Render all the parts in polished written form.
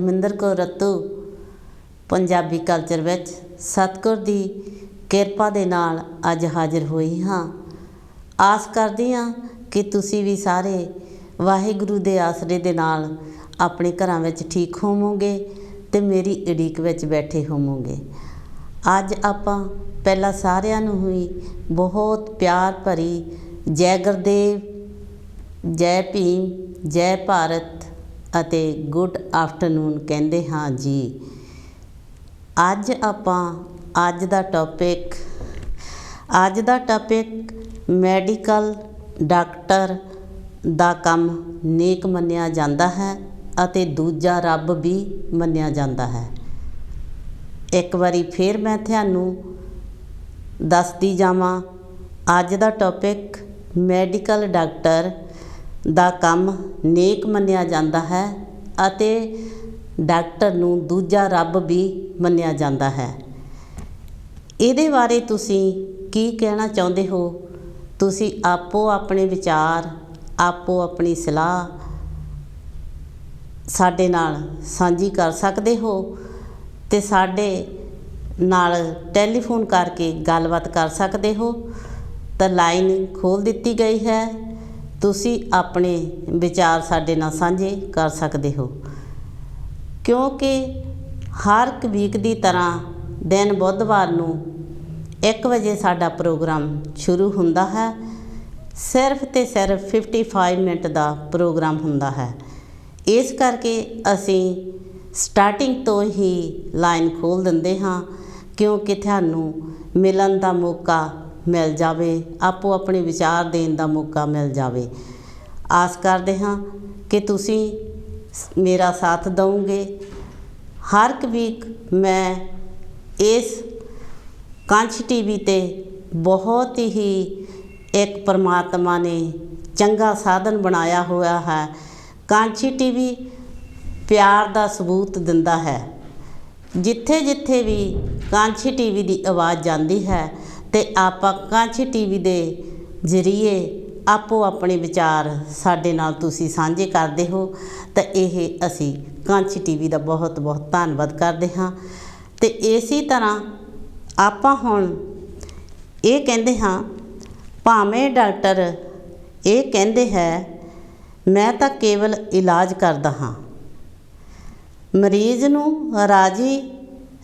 Harminder Kaur Rattu Punjabi culture ਵਿੱਚ ਸਤਿਗੁਰ ਦੀ ਕਿਰਪਾ ਦੇ ਨਾਲ ਅੱਜ ਹਾਜ਼ਰ ਹੋਈ ਹਾਂ। ਆਸ ਕਰਦੀ ਹਾਂ ਕਿ ਤੁਸੀਂ ਵੀ ਸਾਰੇ ਵਾਹਿਗੁਰੂ ਦੇ ਆਸਰੇ ਦੇ ਨਾਲ ਆਪਣੇ ਘਰਾਂ ਵਿੱਚ ਠੀਕ ਹੋਵੋਗੇ ਅਤੇ ਮੇਰੀ ਉਡੀਕ ਵਿੱਚ ਬੈਠੇ ਹੋਵੋਗੇ। ਅੱਜ ਆਪਾਂ ਪਹਿਲਾਂ ਸਾਰਿਆਂ ਨੂੰ ਹੀ ਬਹੁਤ ਪਿਆਰ ਭਰੀ ਜੈ ਗੁਰਦੇਵ, ਜੈ ਭੀਮ, ਜੈ ਭਾਰਤ ਅਤੇ ਗੁੱਡ ਆਫਟਰਨੂਨ ਕਹਿੰਦੇ ਹਾਂ ਜੀ। ਅੱਜ ਦਾ ਟੌਪਿਕ ਮੈਡੀਕਲ ਡਾਕਟਰ ਦਾ ਕੰਮ ਨੇਕ ਮੰਨਿਆ ਜਾਂਦਾ ਹੈ ਅਤੇ ਦੂਜਾ ਰੱਬ ਵੀ ਮੰਨਿਆ ਜਾਂਦਾ ਹੈ। ਇੱਕ ਵਾਰੀ ਫਿਰ ਮੈਂ ਤੁਹਾਨੂੰ ਦੱਸਦੀ ਜਾਵਾਂ, ਅੱਜ ਦਾ ਟੌਪਿਕ ਮੈਡੀਕਲ ਡਾਕਟਰ ਦਾ ਕੰਮ ਨੇਕ ਮੰਨਿਆ ਜਾਂਦਾ ਹੈ ਅਤੇ ਡਾਕਟਰ ਨੂੰ ਦੂਜਾ ਰੱਬ ਵੀ ਮੰਨਿਆ ਜਾਂਦਾ ਹੈ। ਇਹਦੇ ਬਾਰੇ ਤੁਸੀਂ ਕੀ ਕਹਿਣਾ ਚਾਹੁੰਦੇ ਹੋ? ਤੁਸੀਂ ਆਪੋ ਆਪਣੇ ਵਿਚਾਰ, ਆਪੋ ਆਪਣੀ ਸਲਾਹ ਸਾਡੇ ਨਾਲ ਸਾਂਝੀ ਕਰ ਸਕਦੇ ਹੋ ਅਤੇ ਸਾਡੇ ਨਾਲ ਟੈਲੀਫੋਨ ਕਰਕੇ ਗੱਲਬਾਤ ਕਰ ਸਕਦੇ ਹੋ। ਤਾਂ ਲਾਈਨ ਖੋਲ੍ਹ ਦਿੱਤੀ ਗਈ ਹੈ, ਤੁਸੀਂ ਆਪਣੇ ਵਿਚਾਰ ਸਾਡੇ ਨਾਲ ਸਾਂਝੇ ਕਰ ਸਕਦੇ ਹੋ। ਕਿਉਂਕਿ ਹਰ ਇੱਕ ਵੀਕ ਦੀ ਤਰ੍ਹਾਂ ਦਿਨ ਬੁੱਧਵਾਰ ਨੂੰ 1 ਵਜੇ ਸਾਡਾ ਪ੍ਰੋਗਰਾਮ ਸ਼ੁਰੂ ਹੁੰਦਾ ਹੈ। ਸਿਰਫ ਅਤੇ ਸਿਰਫ 55 ਮਿੰਟ ਦਾ ਪ੍ਰੋਗਰਾਮ ਹੁੰਦਾ ਹੈ। ਇਸ ਕਰਕੇ ਅਸੀਂ ਸਟਾਰਟਿੰਗ ਤੋਂ ਹੀ ਲਾਈਨ ਖੋਲ੍ਹ ਦਿੰਦੇ ਹਾਂ, ਕਿਉਂਕਿ ਤੁਹਾਨੂੰ ਮਿਲਣ ਦਾ ਮੌਕਾ ਮਿਲ ਜਾਵੇ, ਆਪੋ ਆਪਣੇ ਵਿਚਾਰ ਦੇਣ ਦਾ ਮੌਕਾ ਮਿਲ ਜਾਵੇ। ਆਸ ਕਰਦੇ ਹਾਂ ਕਿ ਤੁਸੀਂ ਮੇਰਾ ਸਾਥ ਦਿਓਗੇ। ਹਰ ਇੱਕ ਵੀਕ ਮੈਂ ਇਸ ਕਾਂਚ TV 'ਤੇ ਬਹੁਤ ਹੀ ਇੱਕ ਪਰਮਾਤਮਾ ਨੇ ਚੰਗਾ ਸਾਧਨ ਬਣਾਇਆ ਹੋਇਆ ਹੈ। ਕਾਂਚ TV ਪਿਆਰ ਦਾ ਸਬੂਤ ਦਿੰਦਾ ਹੈ। ਜਿੱਥੇ ਜਿੱਥੇ ਵੀ ਕਾਂਚ TV ਦੀ ਆਵਾਜ਼ ਜਾਂਦੀ ਹੈ ਅਤੇ ਆਪਾਂ ਕਾਂਚ TV ਦੇ ਜ਼ਰੀਏ ਆਪੋ ਆਪਣੇ ਵਿਚਾਰ ਸਾਡੇ ਨਾਲ ਤੁਸੀਂ ਸਾਂਝੇ ਕਰਦੇ ਹੋ, ਤਾਂ ਇਹ ਅਸੀਂ ਕਾਂਚ TV ਦਾ ਬਹੁਤ ਬਹੁਤ ਧੰਨਵਾਦ ਕਰਦੇ ਹਾਂ। ਅਤੇ ਇਸੇ ਤਰ੍ਹਾਂ ਆਪਾਂ ਹੁਣ ਇਹ ਕਹਿੰਦੇ ਹਾਂ, ਭਾਵੇਂ ਡਾਕਟਰ ਇਹ ਕਹਿੰਦੇ ਹੈ ਮੈਂ ਤਾਂ ਕੇਵਲ ਇਲਾਜ ਕਰਦਾ ਹਾਂ, ਮਰੀਜ਼ ਨੂੰ ਰਾਜ਼ੀ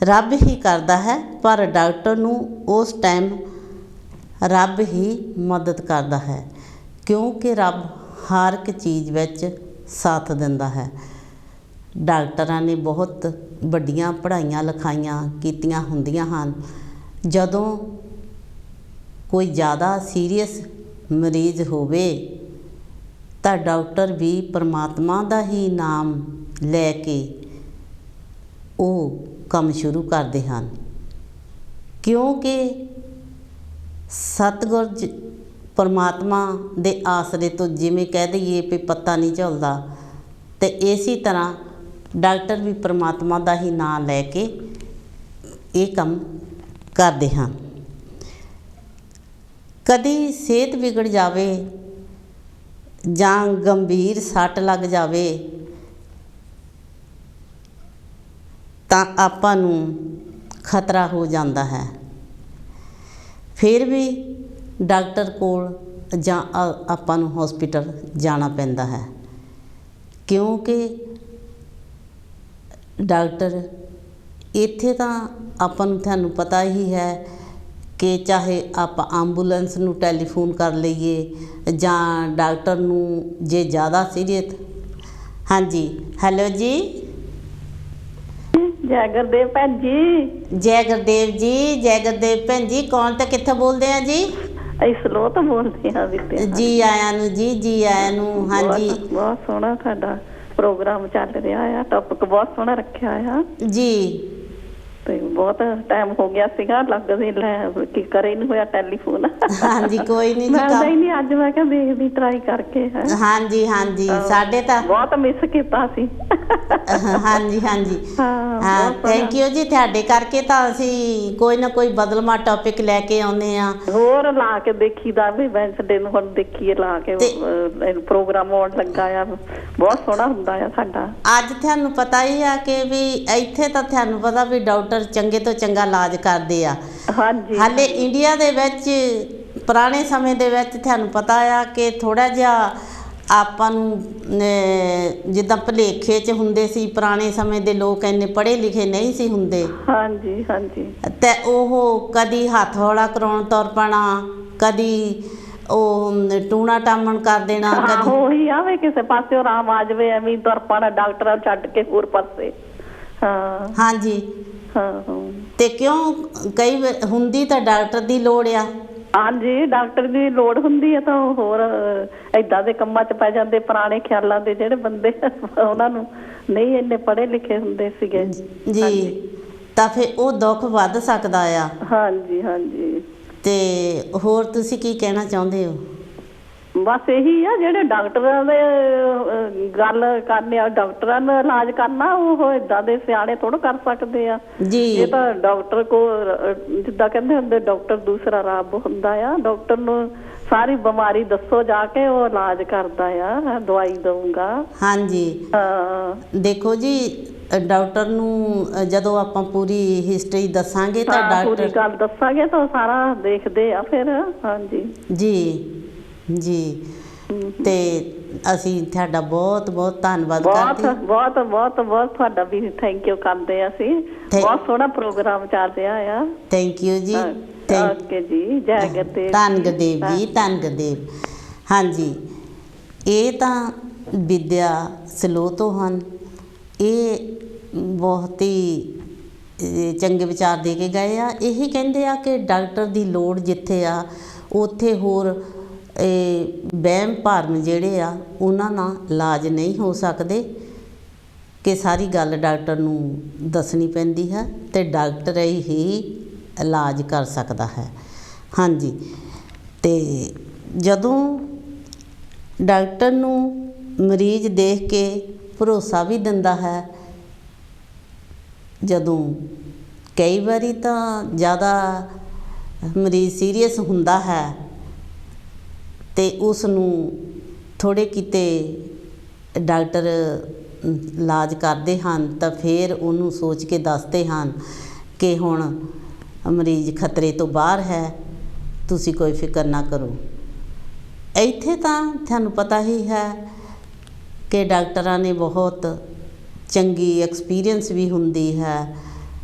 ਰੱਬ ਹੀ ਕਰਦਾ ਹੈ, ਪਰ ਡਾਕਟਰ ਨੂੰ ਉਸ ਟਾਈਮ ਰੱਬ ਹੀ ਮਦਦ ਕਰਦਾ ਹੈ, ਕਿਉਂਕਿ ਰੱਬ ਹਰ ਇੱਕ ਚੀਜ਼ ਵਿੱਚ ਸਾਥ ਦਿੰਦਾ ਹੈ। ਡਾਕਟਰਾਂ ਨੇ ਬਹੁਤ ਵੱਡੀਆਂ ਪੜ੍ਹਾਈਆਂ ਲਿਖਾਈਆਂ ਕੀਤੀਆਂ ਹੁੰਦੀਆਂ ਹਨ। ਜਦੋਂ ਕੋਈ ਜ਼ਿਆਦਾ ਸੀਰੀਅਸ ਮਰੀਜ਼ ਹੋਵੇ ਤਾਂ ਡਾਕਟਰ ਵੀ ਪਰਮਾਤਮਾ ਦਾ ਹੀ ਨਾਮ ਲੈ ਕੇ ਉਹ ਕੰਮ ਸ਼ੁਰੂ ਕਰਦੇ ਹਨ, ਕਿਉਂਕਿ ਸਤਿਗੁਰ ਪਰਮਾਤਮਾ ਦੇ ਆਸਰੇ ਤੋਂ ਜਿਵੇਂ ਕਹਿ ਦਈਏ ਵੀ ਪੱਤਾ ਨਹੀਂ ਝੁੱਲਦਾ, ਅਤੇ ਇਸੇ ਤਰ੍ਹਾਂ ਡਾਕਟਰ ਵੀ ਪਰਮਾਤਮਾ ਦਾ ਹੀ ਨਾਂ ਲੈ ਕੇ ਇਹ ਕੰਮ ਕਰਦੇ ਹਨ। ਕਦੀ ਸਿਹਤ ਵਿਗੜ ਜਾਵੇ ਜਾਂ ਗੰਭੀਰ ਸੱਟ ਲੱਗ ਜਾਵੇ ਤਾਂ ਆਪਾਂ ਨੂੰ ਖਤਰਾ ਹੋ ਜਾਂਦਾ ਹੈ। ਫਿਰ ਵੀ ਡਾਕਟਰ ਕੋਲ ਜਾਂ ਆਪਾਂ ਨੂੰ ਹੌਸਪੀਟਲ ਜਾਣਾ ਪੈਂਦਾ ਹੈ, ਕਿਉਂਕਿ ਡਾਕਟਰ ਇੱਥੇ ਤਾਂ ਆਪਾਂ ਨੂੰ ਤੁਹਾਨੂੰ ਪਤਾ ਹੀ ਹੈ ਕਿ ਚਾਹੇ ਆਪਾਂ ਐਂਬੂਲੈਂਸ ਨੂੰ ਟੈਲੀਫੋਨ ਕਰ ਲਈਏ ਜਾਂ ਡਾਕਟਰ ਨੂੰ ਜੇ ਜ਼ਿਆਦਾ ਸੀਰੀਅਸ। ਹਾਂਜੀ, ਹੈਲੋ ਜੀ। ਜੈ ਗੁਰਦੇਵ ਭੈਣ ਜੀ। ਜੈ ਗੁਰਦੇਵ ਜੀ, ਜੈ ਗੁਰਦੇਵ ਭੈਣ ਜੀ। ਕੌਣ ਤੇ ਕਿੱਥੋਂ ਬੋਲਦੇ ਆ ਜੀ? ਅਸੀਂ ਸਲੋਹ ਤੋਂ ਬੋਲਦੇ ਹਾਂ ਬੀਤੇ। ਜੀ ਆਇਆਂ ਨੂੰ ਜੀ, ਜੀ ਆਇਆਂ ਨੂੰ। ਹਾਂਜੀ, ਬਹੁਤ ਸੋਹਣਾ ਤੁਹਾਡਾ ਪ੍ਰੋਗਰਾਮ ਚੱਲ ਰਿਹਾ ਆ, ਟੌਪਿਕ ਬਹੁਤ ਸੋਹਣਾ ਰੱਖਿਆ ਆ ਜੀ। ਤੇ ਬਹੁਤ ਟਾਈਮ ਹੋ ਗਿਆ ਸੀਗਾ, ਲੱਗਦੇ ਲੈ ਕੀ ਕਰੇ ਨਹੀਂ ਹੋਇਆ ਟੈਲੀਫੋਨ। ਹਾਂਜੀ ਕੋਈ ਨਹੀਂ ਜੀ, ਮੈਂ ਕੰਮ ਨਹੀਂ ਅੱਜ ਮੈਂ ਕਿਹਾ ਦੇਖਦੀ ਟਰਾਈ ਕਰਕੇ। ਹਾਂਜੀ ਹਾਂਜੀ ਸਾਡੇ ਤਾਂ ਬਹੁਤ ਮਿਸ ਕੀਤਾ ਸੀ। ਹਾਂਜੀ ਹਾਂਜੀ ਹਾਂ ਥੈਂਕ ਯੂ ਜੀ, ਤੁਹਾਡੇ ਕਰਕੇ ਤਾਂ ਅਸੀਂ ਕੋਈ ਨਾ ਕੋਈ ਬਦਲਵਾਂ ਟੌਪਿਕ ਲੈ ਕੇ ਆਉਂਦੇ ਆ। ਹੋਰ ਲਾ ਕੇ ਦੇਖੀਦਾ ਵੀ ਵੈਂਸਡੇ ਨੂੰ, ਹੁਣ ਦੇਖੀਏ ਲਾ ਕੇ ਪ੍ਰੋਗਰਾਮ ਆਉਣ ਲੱਗਾ ਆ, ਬਹੁਤ ਸੋਹਣਾ ਹੁੰਦਾ ਆ ਸਾਡਾ। ਅੱਜ ਤੁਹਾਨੂੰ ਪਤਾ ਹੀ ਆ ਕਿ ਵੀ ਇੱਥੇ ਤਾਂ ਤੁਹਾਨੂੰ ਪਤਾ ਵੀ ਡਾਕਟਰ ਚੰਗੇ ਤੋਂ ਚੰਗਾ ਇਲਾਜ ਕਰਦੇ ਆ। ਹਾਂਜੀ ਹਾਲੇ ਇੰਡੀਆ ਦੇ ਵਿੱਚ ਪੁਰਾਣੇ ਸਮੇਂ ਦੇ ਵਿੱਚ ਤੁਹਾਨੂੰ ਪਤਾ ਆ ਕਿ ਥੋੜਾ ਜਿਹਾ ਆਪਾਂ ਨੂੰ ਜਿੱਦਾਂ ਭੁਲੇਖੇ 'ਚ ਹੁੰਦੇ ਸੀ, ਪੁਰਾਣੇ ਸਮੇਂ ਦੇ ਲੋਕ ਇੰਨੇ ਪੜ੍ਹੇ ਲਿਖੇ ਨਹੀਂ ਸੀ ਹੁੰਦੇ। ਹਾਂਜੀ ਹਾਂਜੀ ਤੇ ਉਹ ਕਦੀ ਹੱਥ ਹੌਲਾ ਕਰਾਉਣ ਤੁਰ ਪੈਣਾ, ਕਦੀ ਉਹ ਟੂਣਾ ਟਾਮਣ ਕਰ ਦੇਣਾ, ਕਦੀ ਉਹੀ ਆ ਵੀ ਕਿਸੇ ਪਾਸੇ ਆਰਾਮ ਆ ਜਾਵੇ ਐਵੇਂ ਤੁਰ ਪੈਣਾ ਡਾਕਟਰਾਂ ਛੱਡ ਕੇ ਹੋਰ ਪਾਸੇ। ਹਾਂ ਹਾਂਜੀ ਹਾਂ ਤੇ ਕਿਉਂ ਕਈ ਹੁੰਦੀ ਤਾਂ ਡਾਕਟਰ ਦੀ ਲੋੜ ਆ। ਹਾਂਜੀ ਡਾਕਟਰ ਦੀ ਲੋੜ ਹੁੰਦੀ ਹੈ, ਤਾਂ ਹੋਰ ਏਦਾਂ ਦੇ ਕੰਮਾਂ 'ਚ ਪੈ ਜਾਂਦੇ ਪੁਰਾਣੇ ਖਿਆਲਾਂ ਦੇ ਜਿਹੜੇ ਬੰਦੇ, ਉਹਨਾਂ ਨੂੰ ਨਹੀਂ ਇੰਨੇ ਪੜ੍ਹੇ ਲਿਖੇ ਹੁੰਦੇ ਸੀਗੇ ਜੀ, ਤਾਂ ਫਿਰ ਉਹ ਦੁੱਖ ਵੱਧ ਸਕਦਾ ਆ। ਹਾਂਜੀ ਹਾਂਜੀ ਤੇ ਹੋਰ ਤੁਸੀਂ ਕੀ ਕਹਿਣਾ ਚਾਹੁੰਦੇ ਹੋ? ਬਸ ਇਹੀ ਆ, ਜਿਹੜੇ ਡਾਕਟਰਾਂ ਦੇ ਗੱਲ ਕਰਨੇ ਆ, ਡਾਕਟਰਾਂ ਨੂੰ ਇਲਾਜ ਕਰਨਾ, ਉਹ ਏਦਾਂ ਦੇ ਸਿਆਣੇ ਥੋੜਾ ਕਰ ਸਕਦੇ ਆ ਜੀ। ਇਹ ਤਾਂ ਡਾਕਟਰ ਕੋ ਜਿੱਦਾਂ ਕਹਿੰਦੇ ਹੁੰਦੇ ਡਾਕਟਰ ਦੂਸਰਾ ਰੱਬ ਹੁੰਦਾ ਆ। ਡਾਕਟਰ ਨੂੰ ਸਾਰੀ ਬਿਮਾਰੀ ਦੱਸੋ ਜਾ ਕੇ, ਉਹ ਇਲਾਜ ਕਰਦਾ ਆ, ਦਵਾਈ ਦਊਗਾ। ਹਾਂਜੀ ਹਾਂ ਦੇਖੋ ਜੀ ਡਾਕਟਰ ਨੂੰ ਜਦੋਂ ਆਪਾਂ ਪੂਰੀ ਹਿਸਟਰੀ ਦੱਸਾਂਗੇ ਤਾਂ ਡਾਕਟਰ ਪੂਰੀ ਗੱਲ ਦੱਸਾਂਗੇ ਤਾਂ ਸਾਰਾ ਦੇਖਦੇ ਆ ਫਿਰ। ਹਾਂਜੀ ਜੀ ਜੀ ਤੇ ਅਸੀਂ ਤੁਹਾਡਾ ਬਹੁਤ ਬਹੁਤ ਧੰਨਵਾਦ ਕਰਦੇ ਹਾਂ। ਬਹੁਤ ਬਹੁਤ ਬਹੁਤ ਤੁਹਾਡਾ ਵੀ ਥੈਂਕ ਯੂ ਕਰਦੇ ਆ ਅਸੀਂ। ਬਹੁਤ ਸੋਹਣਾ ਪ੍ਰੋਗਰਾਮ ਚੱਲ ਰਿਹਾ ਆ। ਥੈਂਕ ਯੂ ਜੀ। ਓਕੇ ਜੀ, ਜੈ ਗੁਰਦੇਵ। ਧੰਨ ਗੁਰਦੇਵ ਜੀ, ਧੰਨ ਗੁਰਦੇਵ। ਹਾਂਜੀ ਇਹ ਤਾਂ ਵਿਦਿਆ ਸਲੋਤੋ ਹਨ। ਇਹ ਬਹੁਤ ਹੀ ਚੰਗੇ ਵਿਚਾਰ ਦੇ ਕੇ ਗਏ ਆ। ਇਹੀ ਕਹਿੰਦੇ ਆ ਕਿ ਡਾਕਟਰ ਦੀ ਲੋੜ ਜਿੱਥੇ ਆ ਉੱਥੇ ਹੋਰ ਵਹਿਮ ਭਰਮ ਜਿਹੜੇ ਆ ਉਹਨਾਂ ਨਾਲ ਇਲਾਜ ਨਹੀਂ ਹੋ ਸਕਦੇ, ਕਿ ਸਾਰੀ ਗੱਲ ਡਾਕਟਰ ਨੂੰ ਦੱਸਣੀ ਪੈਂਦੀ ਹੈ ਅਤੇ ਡਾਕਟਰ ਹੀ ਇਲਾਜ ਕਰ ਸਕਦਾ ਹੈ। ਹਾਂਜੀ ਅਤੇ ਜਦੋਂ ਡਾਕਟਰ ਨੂੰ ਮਰੀਜ਼ ਦੇਖ ਕੇ ਭਰੋਸਾ ਵੀ ਦਿੰਦਾ ਹੈ, ਜਦੋਂ ਕਈ ਵਾਰੀ ਤਾਂ ਜ਼ਿਆਦਾ ਮਰੀਜ਼ ਸੀਰੀਅਸ ਹੁੰਦਾ ਹੈ ਅਤੇ ਉਸ ਨੂੰ ਥੋੜ੍ਹੇ ਕਿਤੇ ਡਾਕਟਰ ਇਲਾਜ ਕਰਦੇ ਹਨ ਤਾਂ ਫਿਰ ਉਹਨੂੰ ਸੋਚ ਕੇ ਦੱਸਦੇ ਹਨ ਕਿ ਹੁਣ ਮਰੀਜ਼ ਖਤਰੇ ਤੋਂ ਬਾਹਰ ਹੈ, ਤੁਸੀਂ ਕੋਈ ਫਿਕਰ ਨਾ ਕਰੋ। ਇੱਥੇ ਤਾਂ ਤੁਹਾਨੂੰ ਪਤਾ ਹੀ ਹੈ ਕਿ ਡਾਕਟਰਾਂ ਨੇ ਬਹੁਤ ਚੰਗੀ ਐਕਸਪੀਰੀਅੰਸ ਵੀ ਹੁੰਦੀ ਹੈ,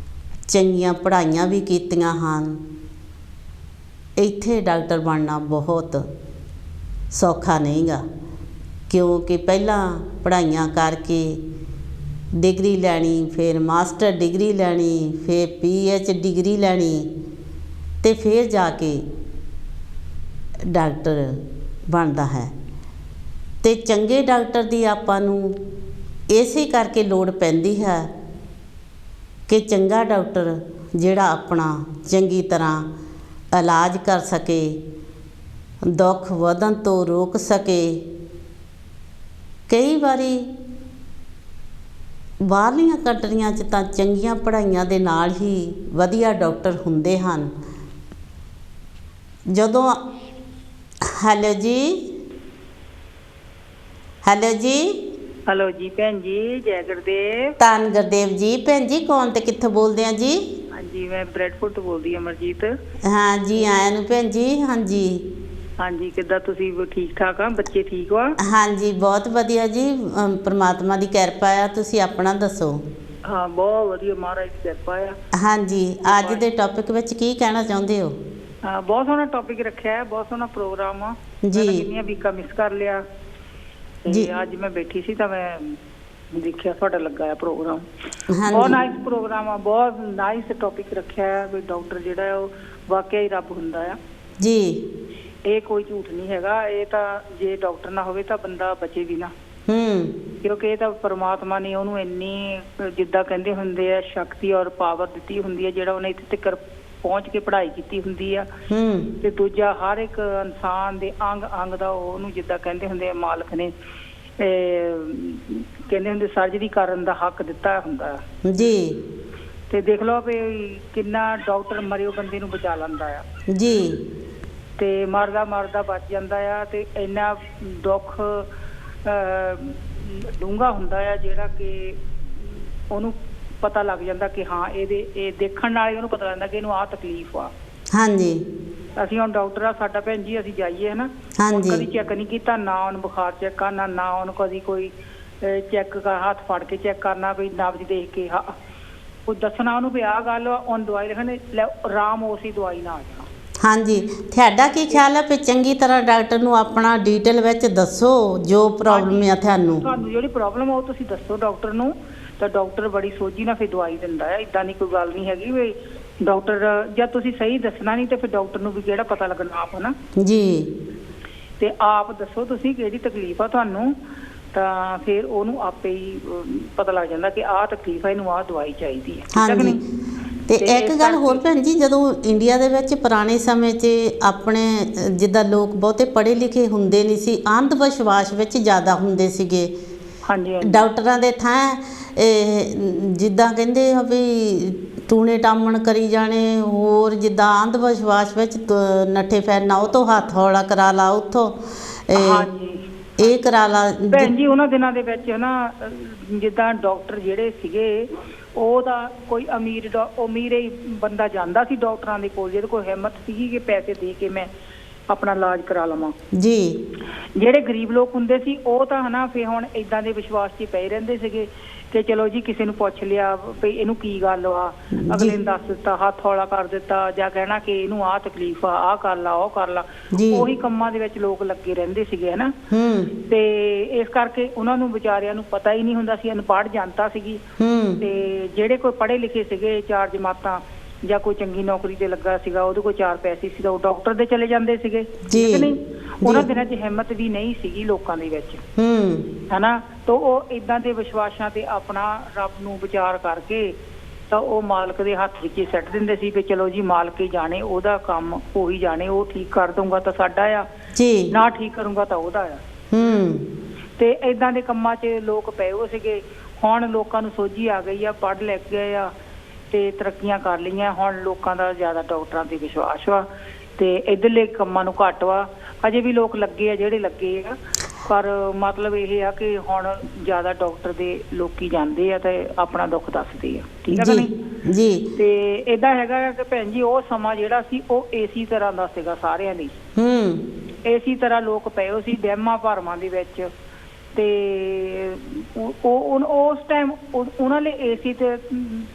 ਚੰਗੀਆਂ ਪੜ੍ਹਾਈਆਂ ਵੀ ਕੀਤੀਆਂ ਹਨ। ਇੱਥੇ ਡਾਕਟਰ ਬਣਨਾ ਬਹੁਤ ਸੌਖਾ ਨਹੀਂ ਗਾ, ਕਿਉਂਕਿ ਪਹਿਲਾਂ ਪੜ੍ਹਾਈਆਂ ਕਰਕੇ ਡਿਗਰੀ ਲੈਣੀ, ਫਿਰ ਮਾਸਟਰ ਡਿਗਰੀ ਲੈਣੀ, ਫਿਰ PH ਡਿਗਰੀ ਲੈਣੀ ਅਤੇ ਫਿਰ ਜਾ ਕੇ ਡਾਕਟਰ ਬਣਦਾ ਹੈ। ਅਤੇ ਚੰਗੇ ਡਾਕਟਰ ਦੀ ਆਪਾਂ ਨੂੰ ਇਸੇ ਕਰਕੇ ਲੋੜ ਪੈਂਦੀ ਹੈ ਕਿ ਚੰਗਾ ਡਾਕਟਰ ਜਿਹੜਾ ਆਪਣਾ ਚੰਗੀ ਤਰ੍ਹਾਂ ਇਲਾਜ ਕਰ ਸਕੇ, ਦੁੱਖ ਵਧਣ ਤੋਂ ਰੋਕ ਸਕੇ। ਕਈ ਵਾਰੀ ਬਾਹਰਲੀਆਂ ਕੰਟਰੀਆਂ 'ਚ ਤਾਂ ਚੰਗੀਆਂ ਪੜ੍ਹਾਈਆਂ ਦੇ ਨਾਲ ਹੀ ਵਧੀਆ ਡਾਕਟਰ ਹੁੰਦੇ ਹਨ। ਜਦੋਂ ਹੈਲੋ ਜੀ, ਹੈਲੋ ਜੀ, ਹੈਲੋ ਜੀ ਭੈਣ ਜੀ, ਜੈ ਗੁਰਦੇਵ। ਧੰਨ ਗੁਰਦੇਵ ਜੀ। ਭੈਣ ਜੀ ਕੌਣ ਤੇ ਕਿੱਥੋਂ ਬੋਲਦੇ ਆ ਜੀ? ਹਾਂਜੀ ਮੈਂ ਬਰੈਡਫੋਰਡ ਤੋਂ ਬੋਲਦੀ ਹਾਂ, ਅਮਰਜੀਤ। ਹਾਂ ਜੀ ਆਇਆਂ ਨੂੰ ਭੈਣ ਜੀ। ਹਾਂਜੀ ਹਾਂਜੀ ਕਿੱਦਾਂ ਤੁਸੀਂ? ਠੀਕ ਠਾਕ ਆ? ਬੱਚੇ ਠੀਕ ਆ? ਹਾਂਜੀ ਬਹੁਤ ਵਧੀਆ ਜੀ, ਪਰਮਾਤਮਾ ਦੀ ਕਿਰਪਾ ਆ। ਤੁਸੀਂ ਆਪਣਾ ਦੱਸੋ? ਹਾਂ ਬਹੁਤ ਵਧੀਆ, ਮਹਾਰਾਜ ਦੀ ਕਿਰਪਾ ਆ। ਹਾਂਜੀ ਅੱਜ ਦੇ ਟੌਪਿਕ ਵਿੱਚ ਕੀ ਕਹਿਣਾ ਚਾਹੁੰਦੇ ਹੋ? ਹਾਂ ਬਹੁਤ ਸੋਹਣਾ ਟੌਪਿਕ ਰੱਖਿਆ ਹੈ, ਬਹੁਤ ਸੋਹਣਾ ਪ੍ਰੋਗਰਾਮ ਆ ਜੀ। ਕਿੰਨੀਆਂ ਵੀਕਾਂ ਮਿਸ ਕਰ ਲਿਆ ਜੀ। ਅੱਜ ਮੈਂ ਬੈਠੀ ਸੀ ਤਾਂ ਮੈਂ ਦੇਖਿਆ ਤੁਹਾਡਾ ਲੱਗਾ ਆ ਪ੍ਰੋਗਰਾਮ। ਬਹੁਤ ਨਾਈਸ ਪ੍ਰੋਗਰਾਮ ਆ, ਬਹੁਤ ਨਾਈਸ ਟੌਪਿਕ ਰੱਖਿਆ ਹੈ ਵੀ ਡਾਕਟਰ ਜਿਹੜਾ ਉਹ ਵਾਕਿਆ ਹੀ ਰੱਬ ਹੁੰਦਾ ਆ ਜੀ। ਇਹ ਕੋਈ ਝੂਠ ਨਹੀਂ ਹੈਗਾ। ਇਹ ਤਾਂ ਜੇ ਡਾਕਟਰ ਨਾ ਹੋਵੇ ਤਾਂ ਬੰਦਾ ਬਚੇ ਵੀ ਨਾ। ਕਿਉਂਕਿ ਇਹ ਤਾਂ ਪਰਮਾਤਮਾ ਨੇ ਉਹਨੂੰ ਇੰਨੀ ਜਿੱਦਾਂ ਕਹਿੰਦੇ ਹੁੰਦੇ ਆ ਸ਼ਕਤੀ ਔਰ ਪਾਵਰ ਦਿੱਤੀ ਹੁੰਦੀ ਹੈ, ਜਿਹੜਾ ਉਹਨੇ ਇੱਥੇ ਤੱਕ ਪਹੁੰਚ ਕੇ ਪੜ੍ਹਾਈ ਕੀਤੀ ਹੁੰਦੀ ਆ। ਤੇ ਦੂਜਾ ਹਰ ਇੱਕ ਇਨਸਾਨ ਦੇ ਅੰਗ ਅੰਗ ਦਾ ਉਹਨੂੰ ਜਿੱਦਾਂ ਕਹਿੰਦੇ ਹੁੰਦੇ ਆ ਮਾਲਕ ਨੇ ਕਹਿੰਦੇ ਹੁੰਦੇ ਸਰਜਰੀ ਕਰਨ ਦਾ ਹੱਕ ਦਿੱਤਾ ਹੁੰਦਾ ਜੀ। ਤੇ ਦੇਖ ਲਓ ਵੀ ਕਿੰਨਾ ਡਾਕਟਰ ਮਰਿਓ ਬੰਦੇ ਨੂੰ ਬਚਾ ਲੈਂਦਾ ਆ ਜੀ, ਤੇ ਮਰਦਾ ਬਚ ਜਾਂਦਾ ਆ। ਤੇ ਇੰਨਾ ਦੁੱਖ ਡੂੰਘਾ ਹੁੰਦਾ ਆ ਜਿਹੜਾ ਕਿ ਉਹਨੂੰ ਪਤਾ ਲੱਗ ਜਾਂਦਾ ਕਿ ਹਾਂ ਇਹ ਦੇਖਣ ਨਾਲ ਹੀ ਉਹਨੂੰ ਪਤਾ ਲੱਗਦਾ ਕਿ ਇਹਨੂੰ ਆਹ ਤਕਲੀਫ ਆ। ਹਾਂਜੀ, ਅਸੀਂ ਹੁਣ ਡਾਕਟਰ ਆ ਸਾਡਾ ਭੈਣ ਜੀ, ਅਸੀਂ ਜਾਈਏ ਹਨਾ, ਕਦੀ ਚੈੱਕ ਨਹੀਂ ਕੀਤਾ, ਨਾ ਉਹਨੂੰ ਬੁਖਾਰ ਚੈੱਕ ਕਰਨਾ, ਨਾ ਉਹਨੂੰ ਕਦੀ ਕੋਈ ਚੈੱਕ ਕਰ ਹੱਥ ਫੜ ਕੇ ਚੈੱਕ ਕਰਨਾ, ਵੀ ਨਬਜ਼ ਦੇਖ ਕੇ ਉਹ ਦੱਸਣਾ ਉਹਨੂੰ ਵੀ ਆਹ ਗੱਲ ਉਹਨ ਦਵਾਈ ਲਿਖਣੀ, ਲੈ ਆਰਾਮ ਉਸੇ ਦਵਾਈ ਨਾਲ ਆ ਜਾਣਾ। ਹਾਂਜੀ, ਤੁਹਾਡਾ ਕੀ ਖਿਆਲ ਹੈ ਵੀ ਚੰਗੀ ਤਰ੍ਹਾਂ ਡਾਕਟਰ ਨੂੰ ਆਪਣਾ ਡਿਟੇਲ ਵਿੱਚ ਦੱਸੋ ਜੋ ਪ੍ਰੋਬਲਮ ਆ ਤੁਹਾਨੂੰ ਜਿਹੜੀ ਪ੍ਰੋਬਲਮ ਆ ਉਹ ਤੁਸੀਂ ਦੱਸੋ ਡਾਕਟਰ ਨੂੰ, ਤਾਂ ਡਾਕਟਰ ਬੜੀ ਸੋਝੀ ਨਾਲ ਫਿਰ ਦਵਾਈ ਦਿੰਦਾ ਹੈ। ਇੱਦਾਂ ਦੀ ਕੋਈ ਗੱਲ ਨਹੀਂ ਹੈਗੀ ਵੀ ਡਾਕਟਰ ਜਾਂ ਤੁਸੀਂ ਸਹੀ ਦੱਸਣਾ ਨਹੀਂ ਤੇ ਫਿਰ ਡਾਕਟਰ ਨੂੰ ਵੀ ਕਿਹੜਾ ਪਤਾ ਲੱਗਣਾ ਆਪ ਹਨਾ ਜੀ। ਤੇ ਆਪ ਦੱਸੋ ਤੁਸੀਂ ਕਿਹੜੀ ਤਕਲੀਫ ਆ ਤੁਹਾਨੂੰ, ਤਾਂ ਫਿਰ ਉਹਨੂੰ ਆਪੇ ਹੀ ਪਤਾ ਲੱਗ ਜਾਂਦਾ ਕਿ ਆਹ ਤਕਲੀਫ ਆ, ਇਹਨੂੰ ਆਹ ਦਵਾਈ ਚਾਹੀਦੀ ਹੈ। ਹਾਂਜੀ, ਤੇ ਇੱਕ ਗੱਲ ਹੋਰ ਭੈਣ ਜੀ, ਜਦੋਂ ਇੰਡੀਆ ਦੇ ਵਿੱਚ ਪੁਰਾਣੇ ਸਮੇਂ 'ਚ ਆਪਣੇ ਜਿੱਦਾਂ ਲੋਕ ਬਹੁਤੇ ਪੜ੍ਹੇ ਲਿਖੇ ਹੁੰਦੇ ਨਹੀਂ ਸੀ, ਅੰਧ ਵਿਸ਼ਵਾਸ ਵਿੱਚ ਜ਼ਿਆਦਾ ਹੁੰਦੇ ਸੀਗੇ। ਹਾਂਜੀ, ਡਾਕਟਰਾਂ ਦੇ ਥਾਂ ਜਿੱਦਾਂ ਕਹਿੰਦੇ ਆ ਵੀ ਟੂਣੇ ਟਾਮਣ ਕਰੀ ਜਾਣੇ, ਹੋਰ ਜਿੱਦਾਂ ਅੰਧ ਵਿਸ਼ਵਾਸ ਵਿੱਚ ਨੱਠੇ ਫੈਰਨਾ, ਉਹ ਤੋਂ ਹੱਥ ਹੌਲਾ ਕਰਾ ਲਾ, ਉੱਥੋਂ ਇਹ ਕਰਾ ਲਾ। ਭੈਣ ਜੀ ਉਹਨਾਂ ਦਿਨਾਂ ਦੇ ਵਿੱਚ ਨਾ ਜਿੱਦਾਂ ਡਾਕਟਰ ਜਿਹੜੇ ਸੀਗੇ ਉਹਦਾ ਕੋਈ ਅਮੀਰ ਹੀ ਬੰਦਾ ਜਾਂਦਾ ਸੀ ਡਾਕਟਰਾਂ ਦੇ ਕੋਲ, ਜਿਹਦੇ ਕੋਲ ਹਿੰਮਤ ਸੀਗੀ ਕਿ ਪੈਸੇ ਦੇ ਕੇ ਮੈਂ ਆਪਣਾ ਇਲਾਜ ਕਰਾ ਲਵਾਂ ਜੀ। ਜਿਹੜੇ ਗਰੀਬ ਲੋਕ ਹੁੰਦੇ ਸੀ ਉਹ ਤਾਂ ਹਨਾ ਫਿਰ ਹੁਣ ਏਦਾਂ ਦੇ ਵਿਸ਼ਵਾਸ 'ਚ ਪਏ ਰਹਿੰਦੇ ਸੀਗੇ ਕਿ ਚਲੋ ਜੀ ਕਿਸੇ ਨੂੰ ਪੁੱਛ ਲਿਆ ਵੀ ਇਹਨੂੰ ਕੀ ਗੱਲ ਵਾ, ਅਗਲੇ ਨੇ ਦੱਸ ਦਿੱਤਾ, ਹੱਥ ਹੌਲਾ ਕਰ ਦਿੱਤਾ, ਜਾਂ ਕਹਿਣਾ ਕਿ ਇਹਨੂੰ ਆਹ ਤਕਲੀਫ ਆ, ਆਹ ਕਰ ਲਾ, ਉਹ ਕਰ ਲਾ। ਉਹੀ ਕੰਮਾਂ ਦੇ ਵਿੱਚ ਲੋਕ ਲੱਗੇ ਰਹਿੰਦੇ ਸੀਗੇ ਹਨਾ। ਤੇ ਇਸ ਕਰਕੇ ਉਹਨਾਂ ਨੂੰ ਵਿਚਾਰਿਆਂ ਨੂੰ ਪਤਾ ਹੀ ਨਹੀਂ ਹੁੰਦਾ ਸੀ, ਅਨਪੜ੍ਹ ਜਨਤਾ ਸੀਗੀ। ਤੇ ਜਿਹੜੇ ਕੋਈ ਪੜ੍ਹੇ ਲਿਖੇ ਸੀਗੇ 4 ਜਮਾਤਾਂ ਜਾਂ ਕੋਈ ਚੰਗੀ ਨੌਕਰੀ ਤੇ ਲੱਗਾ ਸੀਗਾ, ਉਹਦੇ ਕੋਲ 4 ਪੈਸੇ ਸੀਗਾ, ਉਹ ਡਾਕਟਰ ਦੇ ਚਲੇ ਜਾਂਦੇ ਸੀਗੇ ਠੀਕ ਨਹੀਂ। ਉਹਨਾਂ ਦਿਨਾਂ 'ਚ ਹਿੰਮਤ ਵੀ ਨਹੀਂ ਸੀਗੀ ਲੋਕਾਂ ਦੇ ਵਿੱਚ ਹਨਾ। ਤਾਂ ਉਹ ਏਦਾਂ ਦੇ ਵਿਸ਼ਵਾਸਾਂ ਤੇ ਆਪਣਾ ਰੱਬ ਨੂੰ ਵਿਚਾਰ ਕਰਕੇ ਤਾਂ ਉਹ ਮਾਲਕ ਦੇ ਹੱਥ ਵਿੱਚ ਸੱਟ ਦਿੰਦੇ ਸੀ ਵੀ ਚਲੋ ਜੀ ਮਾਲਕ ਹੀ ਜਾਣੇ, ਉਹਦਾ ਕੰਮ ਉਹੀ ਜਾਣੇ, ਉਹ ਠੀਕ ਕਰ ਦਊਗਾ ਤਾਂ ਸਾਡਾ ਆ, ਨਾ ਠੀਕ ਕਰੂੰਗਾ ਤਾਂ ਉਹਦਾ ਆ। ਤੇ ਏਦਾਂ ਦੇ ਕੰਮਾਂ 'ਚ ਲੋਕ ਪਏ ਹੋ ਸੀਗੇ। ਹੁਣ ਲੋਕਾਂ ਨੂੰ ਸੋਝੀ ਆ ਗਈ ਆ, ਪੜ੍ਹ ਲਿਖ ਗਏ ਆ ਤੇ ਤਰੱਕੀਆਂ ਕਰ ਲਈਆਂ, ਹੁਣ ਲੋਕਾਂ ਦਾ ਜ਼ਿਆਦਾ ਡਾਕਟਰਾਂ ਤੇ ਵਿਸ਼ਵਾਸ ਵਾ ਤੇ ਇੱਧਰਲੇ ਕੰਮਾਂ ਨੂੰ ਘੱਟ ਵਾ। ਅਜੇ ਵੀ ਲੋਕ ਲੱਗੇ ਆ ਜਿਹੜੇ ਲੱਗੇ ਆ, ਪਰ ਮਤਲਬ ਇਹ ਆ ਕਿ ਹੁਣ ਜ਼ਿਆਦਾ ਡਾਕਟਰ ਦੇ ਲੋਕੀ ਜਾਂਦੇ ਆ ਤੇ ਆਪਣਾ ਦੁੱਖ ਦੱਸਦੇ ਆ, ਠੀਕ ਆ ਕਿ ਨਹੀਂ ਜੀ। ਤੇ ਏਦਾਂ ਹੈਗਾ ਕਿ ਭੈਣ ਜੀ ਉਹ ਸਮਾਂ ਜਿਹੜਾ ਸੀ ਉਹ ਏਸੀ ਤਰ੍ਹਾਂ ਦਾ ਸੀਗਾ ਸਾਰਿਆਂ ਲਈ। ਏਸੀ ਤਰ੍ਹਾਂ ਲੋਕ ਪਏ ਹੋ ਸੀ ਵਹਿਮਾਂ ਭਰਮਾਂ ਦੇ ਵਿੱਚ। ਤੇ ਉਸ ਟਾਈਮ ਉਹਨਾਂ ਲਈ ਏਸੀ ਤੇ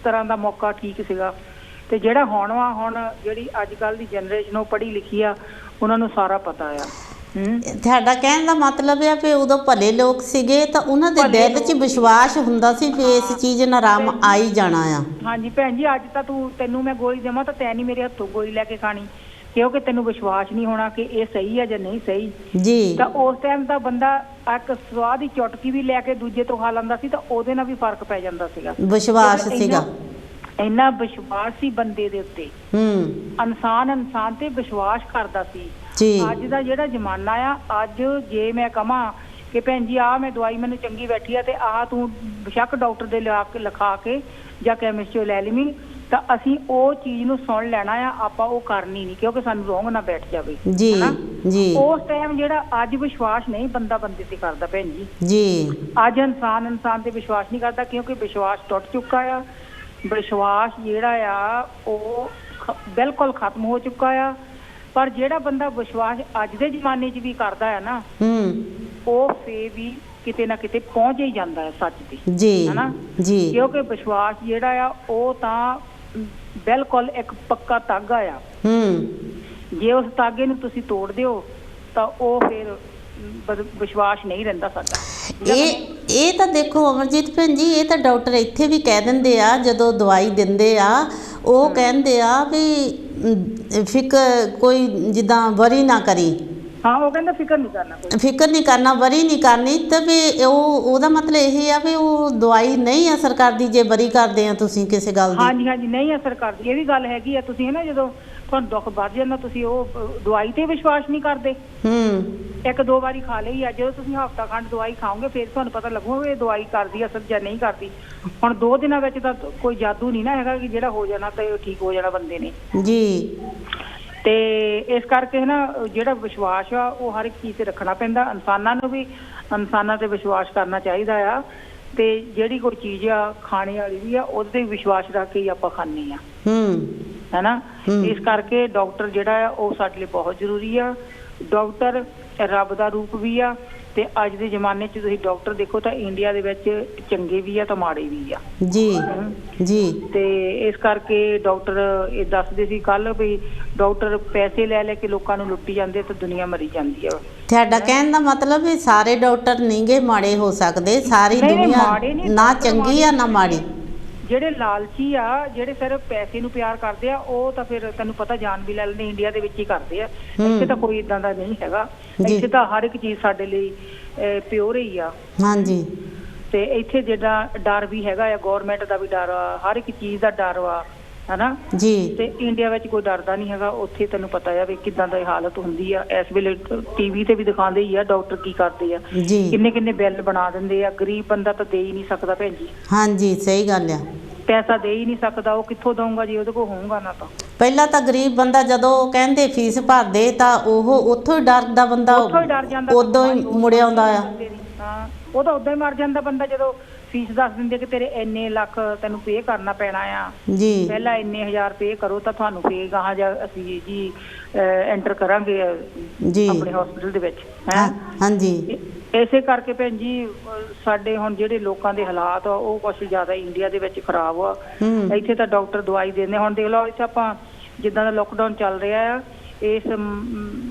ਤਰ੍ਹਾਂ ਦਾ ਮੌਕਾ ਠੀਕ ਸੀਗਾ। ਤੇ ਜਿਹੜਾ ਹੁਣ ਵਾ, ਹੁਣ ਜਿਹੜੀ ਅੱਜ ਕੱਲ੍ਹ ਦੀ ਜਨਰੇਸ਼ਨ ਉਹ ਪੜ੍ਹੀ ਲਿਖੀ ਆ, ਉਹਨਾਂ ਨੂੰ ਸਾਰਾ ਪਤਾ ਆ। ਤੁਹਾਡਾ ਕਹਿਣ ਦਾ ਮਤਲਬ ਹੈ ਵੀ ਉਦੋਂ ਭਲੇ ਲੋਕ ਸੀਗੇ ਤਾਂ ਉਹਨਾਂ ਦੇ ਦਿਲ 'ਚ ਵਿਸ਼ਵਾਸ ਹੁੰਦਾ ਸੀ ਵੀ ਇਸ ਚੀਜ਼ ਨਾਲ ਆਰਾਮ ਆ ਹੀ ਜਾਣਾ ਆ। ਹਾਂਜੀ ਭੈਣ ਜੀ, ਅੱਜ ਤਾਂ ਤੈਨੂੰ ਮੈਂ ਗੋਲੀ ਦੇਵਾਂ ਤਾਂ ਤੈਂ ਨਹੀਂ ਮੇਰੇ ਹੱਥੋਂ ਗੋਲੀ ਲੈ ਕੇ ਖਾਣੀ, ਕਿਉਂਕਿ ਤੈਨੂੰ ਵਿਸ਼ਵਾਸ ਨਹੀਂ ਹੋਣਾ ਕਿ ਇਹ ਸਹੀ ਹੈ ਜਾਂ ਨਹੀਂ ਸਹੀ ਜੀ। ਤਾਂ ਉਸ ਟਾਈਮ ਦਾ ਬੰਦਾ ਇੱਕ ਸਵਾਦ ਦੀ ਚੁਟਕੀ ਵੀ ਲੈ ਕੇ ਦੂਜੇ ਤੋਂ ਖਾ ਲੈਂਦਾ ਸੀ ਤਾਂ ਉਹਦੇ ਨਾਲ ਵੀ ਫਰਕ ਪੈ ਜਾਂਦਾ ਸੀਗਾ, ਵਿਸ਼ਵਾਸ ਸੀਗਾ। ਇੰਨਾ ਵਿਸ਼ਵਾਸ ਸੀ ਬੰਦੇ ਦੇ ਉੱਤੇ, ਇਨਸਾਨ ਤੇ ਵਿਸ਼ਵਾਸ ਕਰਦਾ ਸੀ। ਅੱਜ ਦਾ ਜਿਹੜਾ ਜ਼ਮਾਨਾ ਆ, ਅੱਜ ਜੇ ਮੈਂ ਕਹਾਂ ਕਿ ਭੈਣ ਜੀ ਆਹ ਮੈਂ ਦਵਾਈ ਮੈਨੂੰ ਚੰਗੀ ਬੈਠੀ ਆ ਤੇ ਆਹ ਤੂੰ ਬੇਸ਼ੱਕ ਡਾਕਟਰ ਦੇ ਲਿਖਾ ਕੇ ਜਾਂ ਕੈਮਿਸਟ ਚੋਂ ਲੈ ਲਵੀਂ, ਤਾਂ ਅਸੀਂ ਉਹ ਚੀਜ਼ ਨੂੰ ਸੁਣ ਲੈਣਾ ਆ, ਆਪਾਂ ਉਹ ਕਰਨੀ ਨਹੀਂ ਕਿਉਂਕਿ ਸਾਨੂੰ ਰੋਂਗ ਨਾ ਬੈਠ ਜਾਵੇ ਜੀ। ਉਸ ਟਾਈਮ ਜਿਹੜਾ ਅੱਜ ਵਿਸ਼ਵਾਸ ਨਹੀਂ ਬੰਦਾ ਬੰਦੇ ਤੇ ਕਰਦਾ ਭੈਣ ਜੀ। ਅੱਜ ਇਨਸਾਨ ਤੇ ਵਿਸ਼ਵਾਸ ਨਹੀਂ ਕਰਦਾ ਕਿਉਂਕਿ ਵਿਸ਼ਵਾਸ ਟੁੱਟ ਚੁੱਕਾ ਆ। ਵਿਸ਼ਵਾਸ ਜਿਹੜਾ ਆ ਉਹ ਬਿਲਕੁਲ ਖਤਮ ਹੋ ਚੁੱਕਾ ਆ। ਪਰ ਜਿਹੜਾ ਬੰਦਾ ਵਿਸ਼ਵਾਸ ਅੱਜ ਦੇ ਜ਼ਮਾਨੇ 'ਚ ਵੀ ਕਰਦਾ ਹੈ ਨਾ, ਉਹ ਫੇਰ ਵੀ ਕਿਤੇ ਨਾ ਕਿਤੇ ਪਹੁੰਚ ਹੀ ਜਾਂਦਾ ਹੈ ਸੱਚ ਤੇ ਹਨਾ ਜੀ। ਕਿਉਂਕਿ ਵਿਸ਼ਵਾਸ ਜਿਹੜਾ ਆ ਉਹ ਤਾਂ ਬਿਲਕੁਲ ਇੱਕ ਪੱਕਾ ਧਾਗਾ ਆ। ਜੇ ਉਸ ਧਾਗੇ ਨੂੰ ਤੁਸੀਂ ਤੋੜ ਦਿਓ ਤਾਂ ਉਹ ਫਿਰ ਵਿਸ਼ਵਾਸ ਨਹੀਂ ਰਹਿੰਦਾ ਸਾਡਾ। ਇਹ ਤਾਂ ਦੇਖੋ ਅਮਰਜੀਤ ਭੈਣ ਜੀ, ਇਹ ਤਾਂ ਡਾਕਟਰ ਇੱਥੇ ਵੀ ਕਹਿ ਦਿੰਦੇ ਆ, ਜਦੋਂ ਦਵਾਈ ਦਿੰਦੇ ਆ ਉਹ ਕਹਿੰਦੇ ਆ ਵੀ ਫਿਕਰ ਕੋਈ ਜਿੱਦਾਂ ਵਰੀ ਨਾ ਕਰੀ, ਹਾਂ ਉਹ ਕਹਿੰਦਾ ਫਿਕਰ ਨਹੀਂ ਕਰਨਾ, ਕੋਈ ਫਿਕਰ ਨਹੀਂ ਕਰਨਾ, ਵਰੀ ਨਹੀਂ ਕਰਨੀ। ਤੇ ਵੀ ਉਹਦਾ ਮਤਲਬ ਇਹ ਆ ਵੀ ਉਹ ਦਵਾਈ ਨਹੀਂ ਅਸਰ ਕਰਦੀ ਜੇ ਵਰੀ ਕਰਦੇ ਆ ਤੁਸੀਂ ਕਿਸੇ ਗੱਲ ਦੀ? ਹਾਂਜੀ ਹਾਂਜੀ, ਨਹੀਂ ਅਸਰ ਕਰਦੀ, ਇਹ ਵੀ ਗੱਲ ਹੈਗੀ ਆ। ਤੁਸੀਂ ਨਾ ਜਦੋਂ ਤੁਹਾਨੂੰ ਦੁੱਖ ਵੱਧ ਜਾਂਦਾ ਤੁਸੀਂ ਉਹ ਦਵਾਈ ਤੇ ਵਿਸ਼ਵਾਸ ਨਹੀਂ ਕਰਦੇ। 1-2 ਵਾਰੀ ਖਾ ਲਈ ਆ, ਜਦੋਂ ਤੁਸੀਂ ਹਫ਼ਤਾ ਖੰਡ ਦਵਾਈ ਖਾਓਗੇ ਫਿਰ ਤੁਹਾਨੂੰ ਪਤਾ ਲੱਗੂਗਾ ਇਹ ਦਵਾਈ ਕਰਦੀ ਅਸਰ ਜਾਂ ਨਹੀਂ ਕਰਦੀ। ਹੁਣ 2 ਦਿਨਾਂ ਵਿੱਚ ਤਾਂ ਕੋਈ ਜਾਦੂ ਨਹੀਂ ਨਾ ਹੈਗਾ ਕਿ ਜਿਹੜਾ ਹੋ ਜਾਣਾ ਤੇ ਠੀਕ ਹੋ ਜਾਣਾ ਬੰਦੇ ਨੇ ਜੀ। ਤੇ ਇਸ ਕਰਕੇ ਨਾ ਜਿਹੜਾ ਵਿਸ਼ਵਾਸ ਆ ਉਹ ਹਰ ਇੱਕ ਚੀਜ਼ ਤੇ ਰੱਖਣਾ ਪੈਂਦਾ। ਇਨਸਾਨਾਂ ਨੂੰ ਵੀ ਇਨਸਾਨਾਂ ਤੇ ਵਿਸ਼ਵਾਸ ਕਰਨਾ ਚਾਹੀਦਾ ਆ। ਤੇ ਜਿਹੜੀ ਕੋਈ ਚੀਜ਼ ਆ ਖਾਣੇ ਵਾਲੀ ਵੀ ਆ ਉਹਦੇ ਤੇ ਵਿਸ਼ਵਾਸ ਰੱਖ ਕੇ ਹੀ ਆਪਾਂ ਖਾਂਦੇ ਆ, ਹੈ ਨਾ। ਇਸ ਕਰਕੇ ਡਾਕਟਰ ਜਿਹੜਾ ਆ ਉਹ ਸਾਡੇ ਲਈ ਬਹੁਤ ਜ਼ਰੂਰੀ ਆ। ਡਾਕਟਰ ਰੱਬ ਦਾ ਰੂਪ ਵੀ ਆ। ਤੇ ਅੱਜ ਦੇ ਜ਼ਮਾਨੇ 'ਚ ਤੁਸੀਂ ਡਾਕਟਰ ਦੇਖੋ ਤਾਂ ਇੰਡੀਆ ਦੇ ਵਿੱਚ ਚੰਗੇ ਵੀ ਆ ਤਾਂ ਮਾੜੇ ਵੀ ਆ ਜੀ ਜੀ। ਤੇ ਇਸ ਕਰਕੇ ਡਾਕਟਰ ਇਹ ਦੱਸਦੇ ਸੀ ਕੱਲ ਵੀ ਡਾਕਟਰ ਪੈਸੇ ਲੈ ਲੈ ਕੇ ਲੋਕਾਂ ਨੂੰ ਲੁੱਟੀ ਜਾਂਦੇ ਤੇ ਦੁਨੀਆ ਮਰੀ ਜਾਂਦੀ ਆ। ਤੁਹਾਡਾ ਕਹਿਣ ਦਾ ਮਤਲਬ ਵੀ ਸਾਰੇ ਡਾਕਟਰ ਨਹੀਂਗੇ ਮਾੜੇ ਹੋ ਸਕਦੇ, ਸਾਰੀ ਦੁਨੀਆ ਨਾ ਚੰਗੀ ਆ ਨਾ ਮਾੜੀ। ਜਿਹੜੇ ਲਾਲਚੀ ਆ, ਜਿਹੜੇ ਸਿਰਫ ਪੈਸੇ ਨੂੰ ਪਿਆਰ ਕਰਦੇ ਆ, ਉਹ ਤਾਂ ਫਿਰ ਤੈਨੂੰ ਪਤਾ ਜਾਨ ਵੀ ਲੈ ਲੈਂਦੇ ਇੰਡੀਆ ਦੇ ਵਿੱਚ ਹੀ ਕਰਦੇ ਆ। ਇੱਥੇ ਤਾਂ ਕੋਈ ਇਦਾਂ ਦਾ ਨਹੀਂ ਹੈਗਾ। ਇੱਥੇ ਤਾਂ ਹਰ ਇੱਕ ਚੀਜ਼ ਸਾਡੇ ਲਈ ਪਿਓਰ ਹੀ ਆ। ਹਾਂਜੀ। ਤੇ ਇੱਥੇ ਜਿਹੜਾ ਡਰ ਵੀ ਹੈਗਾ ਆ, ਗੌਰਮੈਂਟ ਦਾ ਵੀ ਡਰ ਆ, ਹਰ ਇੱਕ ਚੀਜ਼ ਦਾ ਡਰ ਵਾ, ਹਨਾ ਜੀ। ਤੇ ਇੰਡੀਆ ਵਿੱਚ ਕੋਈ ਡਰਦਾ ਨਹੀਂ ਹੈਗਾ। ਉੱਥੇ ਤੈਨੂੰ ਪਤਾ ਆ ਵੀ ਕਿੱਦਾਂ ਦੀ ਹਾਲਤ ਹੁੰਦੀ ਆ। ਇਸ ਵੇਲੇ ਟੀਵੀ ਤੇ ਵੀ ਦਿਖਾਉਂਦੇ ਹੀ ਆ ਡਾਕਟਰ ਕੀ ਕਰਦੇ ਆ, ਕਿੰਨੇ ਬਿੱਲ ਬਣਾ ਦਿੰਦੇ ਆ। ਗਰੀਬ ਬੰਦਾ ਤਾਂ ਦੇ ਹੀ ਨਹੀਂ ਸਕਦਾ ਭੈਣ ਜੀ। ਹਾਂਜੀ ਸਹੀ ਗੱਲ ਆ। ਪੈਸਾ ਦੇ ਹੀ ਨਹੀਂ ਸਕਦਾ, ਉਹ ਕਿੱਥੋਂ ਦਊਗਾ ਜੀ ਉਹਦੇ ਕੋਲ ਹੋਊਗਾ ਨਾ। ਤਾਂ ਪਹਿਲਾਂ ਤਾਂ ਗਰੀਬ ਬੰਦਾ ਜਦੋਂ ਕਹਿੰਦੇ ਫੀਸ ਭਰਦੇ ਤਾਂ ਉਹ ਉੱਥੋਂ ਹੀ ਡਰਦਾ ਬੰਦਾ, ਉਦੋਂ ਹੀ ਮੁੜ ਆਉਂਦਾ ਆ। ਹਾਂ ਉਹ ਤਾਂ ਉਦੋਂ ਹੀ ਮਰ ਜਾਂਦਾ ਬੰਦਾ ਜਦੋਂ ਫੀਸ ਦੱਸ ਦਿੰਦੇ ਕਿ ਤੇਰੇ ਇੰਨੇ ਲੱਖ ਤੈਨੂੰ ਪੇ ਕਰਨਾ ਪੈਣਾ ਆ ਜੀ, ਪਹਿਲਾਂ ਇੰਨੇ ਹਜ਼ਾਰ ਪੇ ਕਰੋ ਤਾਂ ਤੁਹਾਨੂੰ ਫੇਰ ਗਾਹਾਂ ਜਾ ਅਸੀਂ ਜੀ ਐਂਟਰ ਕਰਾਂਗੇ ਜੀ ਆਪਣੇ ਹਸਪੀਟਲ ਦੇ ਵਿੱਚ। ਹਾਂਜੀ। ਇਸੇ ਕਰਕੇ ਭੈਣ ਜੀ ਸਾਡੇ ਹੁਣ ਜਿਹੜੇ ਲੋਕਾਂ ਦੇ ਹਾਲਾਤ ਆ ਉਹ ਕੁਛ ਜ਼ਿਆਦਾ ਇੰਡੀਆ ਦੇ ਵਿੱਚ ਖਰਾਬ ਆ। ਇੱਥੇ ਤਾਂ ਡਾਕਟਰ ਦਵਾਈ ਦਿੰਦੇ। ਹੁਣ ਦੇਖ ਲਓ ਇੱਥੇ ਆਪਾਂ ਜਿੱਦਾਂ ਦਾ ਲੋਕਡਾਊਨ ਚੱਲ ਰਿਹਾ ਆ, ਇਸ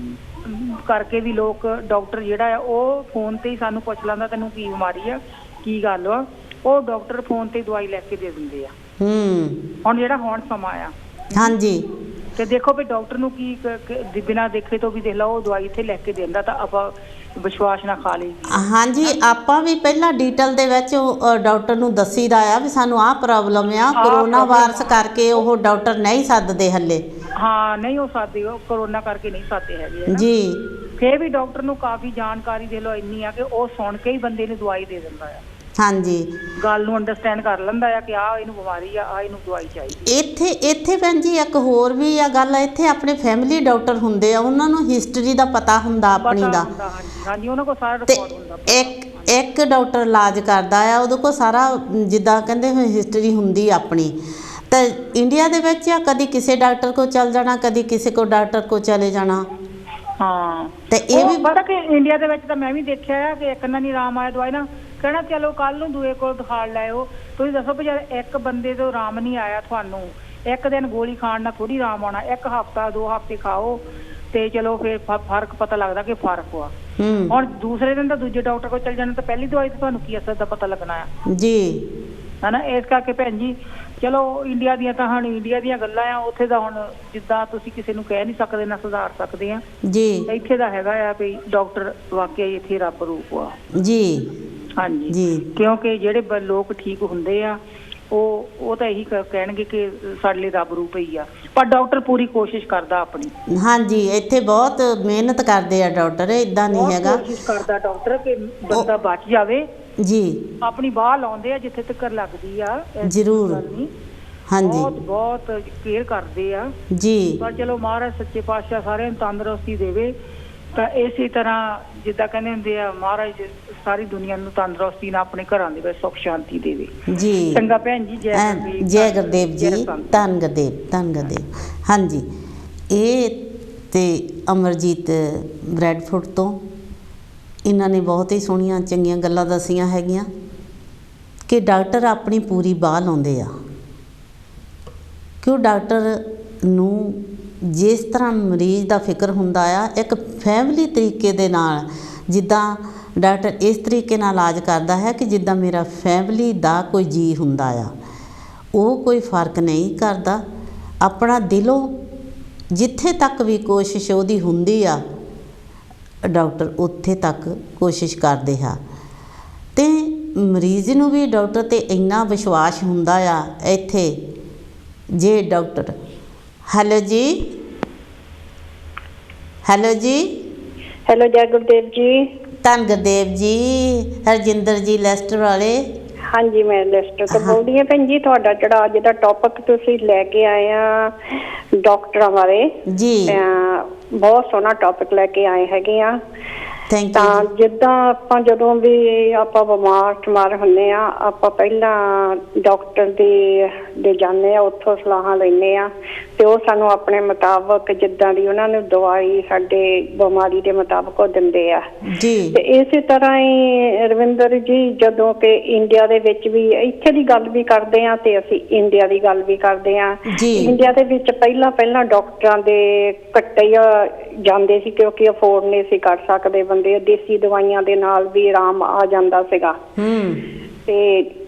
ਕਰਕੇ ਵੀ ਲੋਕ ਡਾਕਟਰ ਜਿਹੜਾ ਆ ਉਹ ਫੋਨ ਤੇ ਹੀ ਸਾਨੂੰ ਪੁੱਛ ਲੈਂਦਾ ਤੈਨੂੰ ਕੀ ਬਿਮਾਰੀ ਆ, ਕੀ ਗੱਲ ਆ, ਉਹ ਡਾਕਟਰ ਫੋਨ ਤੇ ਦਵਾਈ ਲੈ ਕੇ ਦੇ ਦਿੰਦੇ ਆ। ਹੁਣ ਜਿਹੜਾ ਹੁਣ ਸਮਾਂ ਆ ਹਾਂਜੀ, ਤੇ ਦੇਖੋ ਵੀ ਡਾਕਟਰ ਨੂੰ ਕੀ ਬਿਨਾਂ ਦੇਖੇ ਤੋਂ ਵੀ ਦੇਖ ਲਓ ਉਹ ਦਵਾਈ ਇੱਥੇ ਲੈ ਕੇ ਦਿੰਦਾ ਤਾਂ ਆਪਾਂ ਵਿਸ਼ਵਾਸ ਨਾਲ ਖਾ ਲਈ। ਹਾਂਜੀ ਆਪਾਂ ਵੀ ਪਹਿਲਾਂ ਡੀਟੇਲ ਦੇ ਵਿੱਚ ਡਾਕਟਰ ਨੂੰ ਦੱਸੀਦਾ ਆ ਵੀ ਸਾਨੂੰ ਆਹ ਪ੍ਰੋਬਲਮ ਆ, ਕਰੋਨਾ ਵਾਇਰਸ ਕਰਕੇ ਉਹ ਡਾਕਟਰ ਨਹੀਂ ਸੱਦਦੇ ਹੱਲੇ। ਹਾਂ ਨਹੀਂ ਉਹ ਸਾਦੇ, ਉਹ ਕਰੋਨਾ ਕਰਕੇ ਨਹੀਂ ਸਾਦੇ ਹੈਗੇ ਜੀ। ਫੇਰ ਵੀ ਡਾਕਟਰ ਨੂੰ ਕਾਫੀ ਜਾਣਕਾਰੀ ਦੇ ਲੋ ਇੰਨੀ ਆ ਕਿ ਉਹ ਸੁਣ ਕੇ ਹੀ ਬੰਦੇ ਨੂੰ ਦਵਾਈ ਦੇ ਦਿੰਦਾ ਆ। ਹਾਂਜੀ ਗੱਲ ਨੂੰ ਅੰਡਰਸਟੈਂਡ ਕਰ ਲੈਂਦਾ ਆ ਕਿ ਆਹ ਇਹਨੂੰ ਬਿਮਾਰੀ ਆ, ਆਹ ਇਹਨੂੰ ਦਵਾਈ ਚਾਹੀਦੀ। ਇੱਥੇ ਭੈਣ ਜੀ ਇੱਕ ਹੋਰ ਵੀ ਆ ਗੱਲ, ਇੱਥੇ ਆਪਣੇ ਫੈਮਿਲੀ ਡਾਕਟਰ ਹੁੰਦੇ ਆ, ਉਹਨਾਂ ਨੂੰ ਹਿਸਟਰੀ ਦਾ ਪਤਾ ਹੁੰਦਾ ਆਪਣੀ ਦਾ। ਹਾਂਜੀ ਉਹਨਾਂ ਕੋਲ ਸਾਰਾ ਰਿਕਾਰਡ ਹੁੰਦਾ। ਇੱਕ ਡਾਕਟਰ ਇਲਾਜ ਕਰਦਾ ਆ, ਉਹਦੇ ਕੋਲ ਸਾਰਾ ਜਿੱਦਾਂ ਕਹਿੰਦੇ ਹੋਏ ਹਿਸਟਰੀ ਹੁੰਦੀ ਆਪਣੀ। ਤਾਂ ਇੰਡੀਆ ਦੇ ਵਿੱਚ ਆ ਕਦੀ ਕਿਸੇ ਡਾਕਟਰ ਕੋਲ ਚੱਲ ਜਾਣਾ, ਕਦੀ ਕਿਸੇ ਕੋ ਡਾਕਟਰ ਕੋਲ ਚਲੇ ਜਾਣਾ। ਹਾਂ ਤੇ ਇਹ ਵੀ ਪਤਾ ਕਿ ਇੰਡੀਆ ਦੇ ਵਿੱਚ ਤਾਂ ਮੈਂ ਵੀ ਦੇਖਿਆ ਆ ਕਿ ਇੱਕ ਨਾ ਨਹੀਂ ਆਰਾਮ ਆਇਆ ਦਵਾਈ ਨਾ ਕਹਿਣਾ ਚਲੋ ਕੱਲ ਨੂੰ ਦੂਏ ਕੋਲ ਦਿਖਾ ਲਿਆਓ। ਤੁਸੀਂ ਦੱਸੋ ਵੀ ਜਦ ਇੱਕ ਬੰਦੇ ਤੋਂ ਆਰਾਮ ਨਹੀਂ ਆਇਆ, ਤੁਹਾਨੂੰ ਇੱਕ ਦਿਨ ਗੋਲੀ ਖਾਣ ਨਾਲ ਥੋੜੀ ਆਰਾਮ ਆਉਣਾ। 1 ਹਫ਼ਤਾ 2 ਹਫ਼ਤੇ ਖਾਓ ਤੇ ਚਲੋ ਫਿਰ ਫਰਕ ਪਤਾ ਲੱਗਦਾ ਕਿ ਫਰਕ ਆ। ਹੁਣ ਦੂਸਰੇ ਦਿਨ ਤਾਂ ਦੂਜੇ ਡਾਕਟਰ ਕੋਲ ਚੱਲ ਜਾਣਾ ਤਾਂ ਪਹਿਲੀ ਦਵਾਈ ਤੇ ਤੁਹਾਨੂੰ ਕੀ ਅਸਰ ਦਾ ਪਤਾ ਲੱਗਣਾ ਆ ਜੀ, ਹਨਾ। ਇਸ ਕਰਕੇ ਭੈਣ ਜੀ ਚਲੋ ਇੰਡੀਆ ਦੀਆਂ ਤਾਂ ਹੁਣ ਇੰਡੀਆ ਦੀਆਂ ਗੱਲਾਂ ਆ, ਉੱਥੇ ਦਾ ਹੁਣ ਜਿੱਦਾਂ ਤੁਸੀਂ ਕਿਸੇ ਨੂੰ ਕਹਿ ਨਹੀਂ ਸਕਦੇ ਨਾ ਸੁਧਾਰ ਸਕਦੇ ਆ ਜੀ। ਇੱਥੇ ਦਾ ਹੈਗਾ ਆ ਵੀ ਡਾਕਟਰ ਵਾਕਿਆ ਇੱਥੇ ਰੱਬ ਰੂਪ ਆ ਜੀ। ਹਾਂਜੀ ਜੀ, ਕਿਉਂਕਿ ਜਿਹੜੇ ਲੋਕ ਠੀਕ ਹੁੰਦੇ ਆ ਉਹ ਤਾਂ ਇਹੀ ਕਹਿਣਗੇ ਕਿ ਸਾਡੇ ਲਈ ਰੱਬ ਰੂਪ ਹੀ ਆ, ਪਰ ਡਾਕਟਰ ਪੂਰੀ ਕੋਸ਼ਿਸ਼ ਕਰਦਾ ਆਪਣੀ। ਹਾਂਜੀ ਇੱਥੇ ਬਹੁਤ ਮਿਹਨਤ ਕਰਦੇ ਆ ਡਾਕਟਰ, ਏਦਾਂ ਨਹੀਂ ਹੈਗਾ। ਕੋਸ਼ਿਸ਼ ਕਰਦਾ ਡਾਕਟਰ ਕਿ ਬੰਦਾ ਬਚ ਜਾਵੇ ਜੀ, ਆਪਣੀ ਬਾਹ ਲਾਉਂਦੇ ਆ ਜਿੱਥੇ ਤੱਕ ਲੱਗਦੀ ਆ ਜ਼ਰੂਰ। ਹਾਂਜੀ ਬਹੁਤ ਕੇਅਰ ਕਰਦੇ ਆ ਜੀ। ਪਰ ਚਲੋ ਮਹਾਰਾਜ ਸੱਚੇ ਪਾਤਸ਼ਾਹ ਸਾਰਿਆਂ ਨੂੰ ਤੰਦਰੁਸਤੀ ਦੇਵੇ। ਤਾਂ ਇਸੇ ਤਰ੍ਹਾਂ ਜਿੱਦਾਂ ਕਹਿੰਦੇ ਹੁੰਦੇ ਆ ਮਹਾਰਾਜ ਸਾਰੀ ਦੁਨੀਆ ਨੂੰ ਤੰਦਰੁਸਤੀ ਨਾਲ ਆਪਣੇ ਘਰਾਂ ਦੇ ਵਿੱਚ ਸੁੱਖ ਸ਼ਾਂਤੀ ਦੇਵੇ ਜੀ। ਚੰਗਾ ਭੈਣ ਜੀ, ਜੈ ਗੁਰਦੇਵ ਜੀ, ਧੰਨ ਗੁਰਦੇਵ। ਹਾਂਜੀ ਇਹ ਤੇ ਅਮਰਜੀਤ ਬ੍ਰੈਡਫੋਰਡ ਤੋਂ ਇਹਨਾਂ ਨੇ ਬਹੁਤ ਹੀ ਸੋਹਣੀਆਂ ਚੰਗੀਆਂ ਗੱਲਾਂ ਦੱਸੀਆਂ ਹੈਗੀਆਂ ਕਿ ਡਾਕਟਰ ਆਪਣੀ ਪੂਰੀ ਬਾਹ ਲਾਉਂਦੇ ਆ। ਕਿਉਂ ਡਾਕਟਰ ਨੂੰ ਜਿਸ ਤਰ੍ਹਾਂ ਮਰੀਜ਼ ਦਾ ਫਿਕਰ ਹੁੰਦਾ ਆ, ਇੱਕ ਫੈਮਿਲੀ ਤਰੀਕੇ ਦੇ ਨਾਲ, ਜਿੱਦਾਂ ਡਾਕਟਰ ਇਸ ਤਰੀਕੇ ਨਾਲ ਇਲਾਜ ਕਰਦਾ ਹੈ ਕਿ ਜਿੱਦਾਂ ਮੇਰਾ ਫੈਮਿਲੀ ਦਾ ਕੋਈ ਜੀਅ ਹੁੰਦਾ ਆ। ਉਹ ਕੋਈ ਫਰਕ ਨਹੀਂ ਕਰਦਾ, ਆਪਣਾ ਦਿਲੋਂ ਜਿੱਥੇ ਤੱਕ ਵੀ ਕੋਸ਼ਿਸ਼ ਉਹਦੀ ਹੁੰਦੀ ਆ ਡਾਕਟਰ ਉੱਥੇ ਤੱਕ ਕੋਸ਼ਿਸ਼ ਕਰਦੇ ਆ ਅਤੇ ਮਰੀਜ਼ ਨੂੰ ਵੀ ਡਾਕਟਰ 'ਤੇ ਇੰਨਾ ਵਿਸ਼ਵਾਸ ਹੁੰਦਾ ਆ। ਇੱਥੇ ਜੇ ਡਾਕਟਰ ਹੈਲੋ ਜੀ ਹੈਲੋ ਜੈ ਗੁਰਦੇਵ ਜੀ। ਧੰਨ ਗੁਰਦੇਵ ਜੀ। ਹਰਜਿੰਦਰ ਜੀ ਲੈਸਟਰ ਵਾਲੇ। ਹਾਂਜੀ ਮੈਂ ਲੈਸਟਰ ਤੋਂ ਬੋਲਦੀ ਹਾਂ ਭੈਣ ਜੀ। ਤੁਹਾਡਾ ਜਿਹੜਾ ਅੱਜ ਦਾ ਟੌਪਿਕ ਤੁਸੀਂ ਲੈ ਕੇ ਆਏ ਆ ਡਾਕਟਰਾਂ ਬਾਰੇ ਜੀ, ਬਹੁਤ ਸੋਹਣਾ ਟੌਪਿਕ ਲੈ ਕੇ ਆਏ ਹੈਗੇ ਆ। Thank you. ਤਾਂ ਜਿੱਦਾਂ ਆਪਾਂ ਜਦੋਂ ਵੀ ਆਪਾਂ ਬਿਮਾਰ ਹੁੰਦੇ ਆ ਆਪਾਂ ਪਹਿਲਾਂ ਡਾਕਟਰ ਦੇ ਜਾਂਦੇ ਆ, ਉੱਥੋਂ ਸਲਾਹਾਂ ਲੈਂਦੇ ਆ ਤੇ ਉਹ ਸਾਨੂੰ ਆਪਣੇ ਮੁਤਾਬਕ ਜਿੱਦਾਂ ਦੀ ਉਹਨਾਂ ਨੂੰ ਦਵਾਈ ਸਾਡੇ ਬਿਮਾਰੀ ਦੇ ਮੁਤਾਬਕ ਉਹ ਦਿੰਦੇ ਆ ਜੀ। ਤੇ ਇਸੇ ਤਰ੍ਹਾਂ ਹੀ ਰਵਿੰਦਰ ਜੀ ਜਦੋਂ ਕਿ ਇੰਡੀਆ ਦੇ ਵਿੱਚ ਵੀ ਇੱਥੇ ਦੀ ਗੱਲ ਵੀ ਕਰਦੇ ਆ ਤੇ ਅਸੀਂ ਇੰਡੀਆ ਦੀ ਗੱਲ ਵੀ ਕਰਦੇ ਆ। ਇੰਡੀਆ ਦੇ ਵਿੱਚ ਪਹਿਲਾਂ ਡਾਕਟਰਾਂ ਦੇ ਘੱਟੇ ਜਾਂਦੇ ਸੀ ਕਿਉਂਕਿ ਅਫੋਰਡ ਨਹੀਂ ਸੀ ਕਰ ਸਕਦੇ ਬੰਦੇ। ਦੇਸੀ ਦਵਾਈਆਂ ਦੇ ਨਾਲ ਵੀ ਆਰਾਮ ਆ ਜਾਂਦਾ ਸੀਗਾ ਤੇ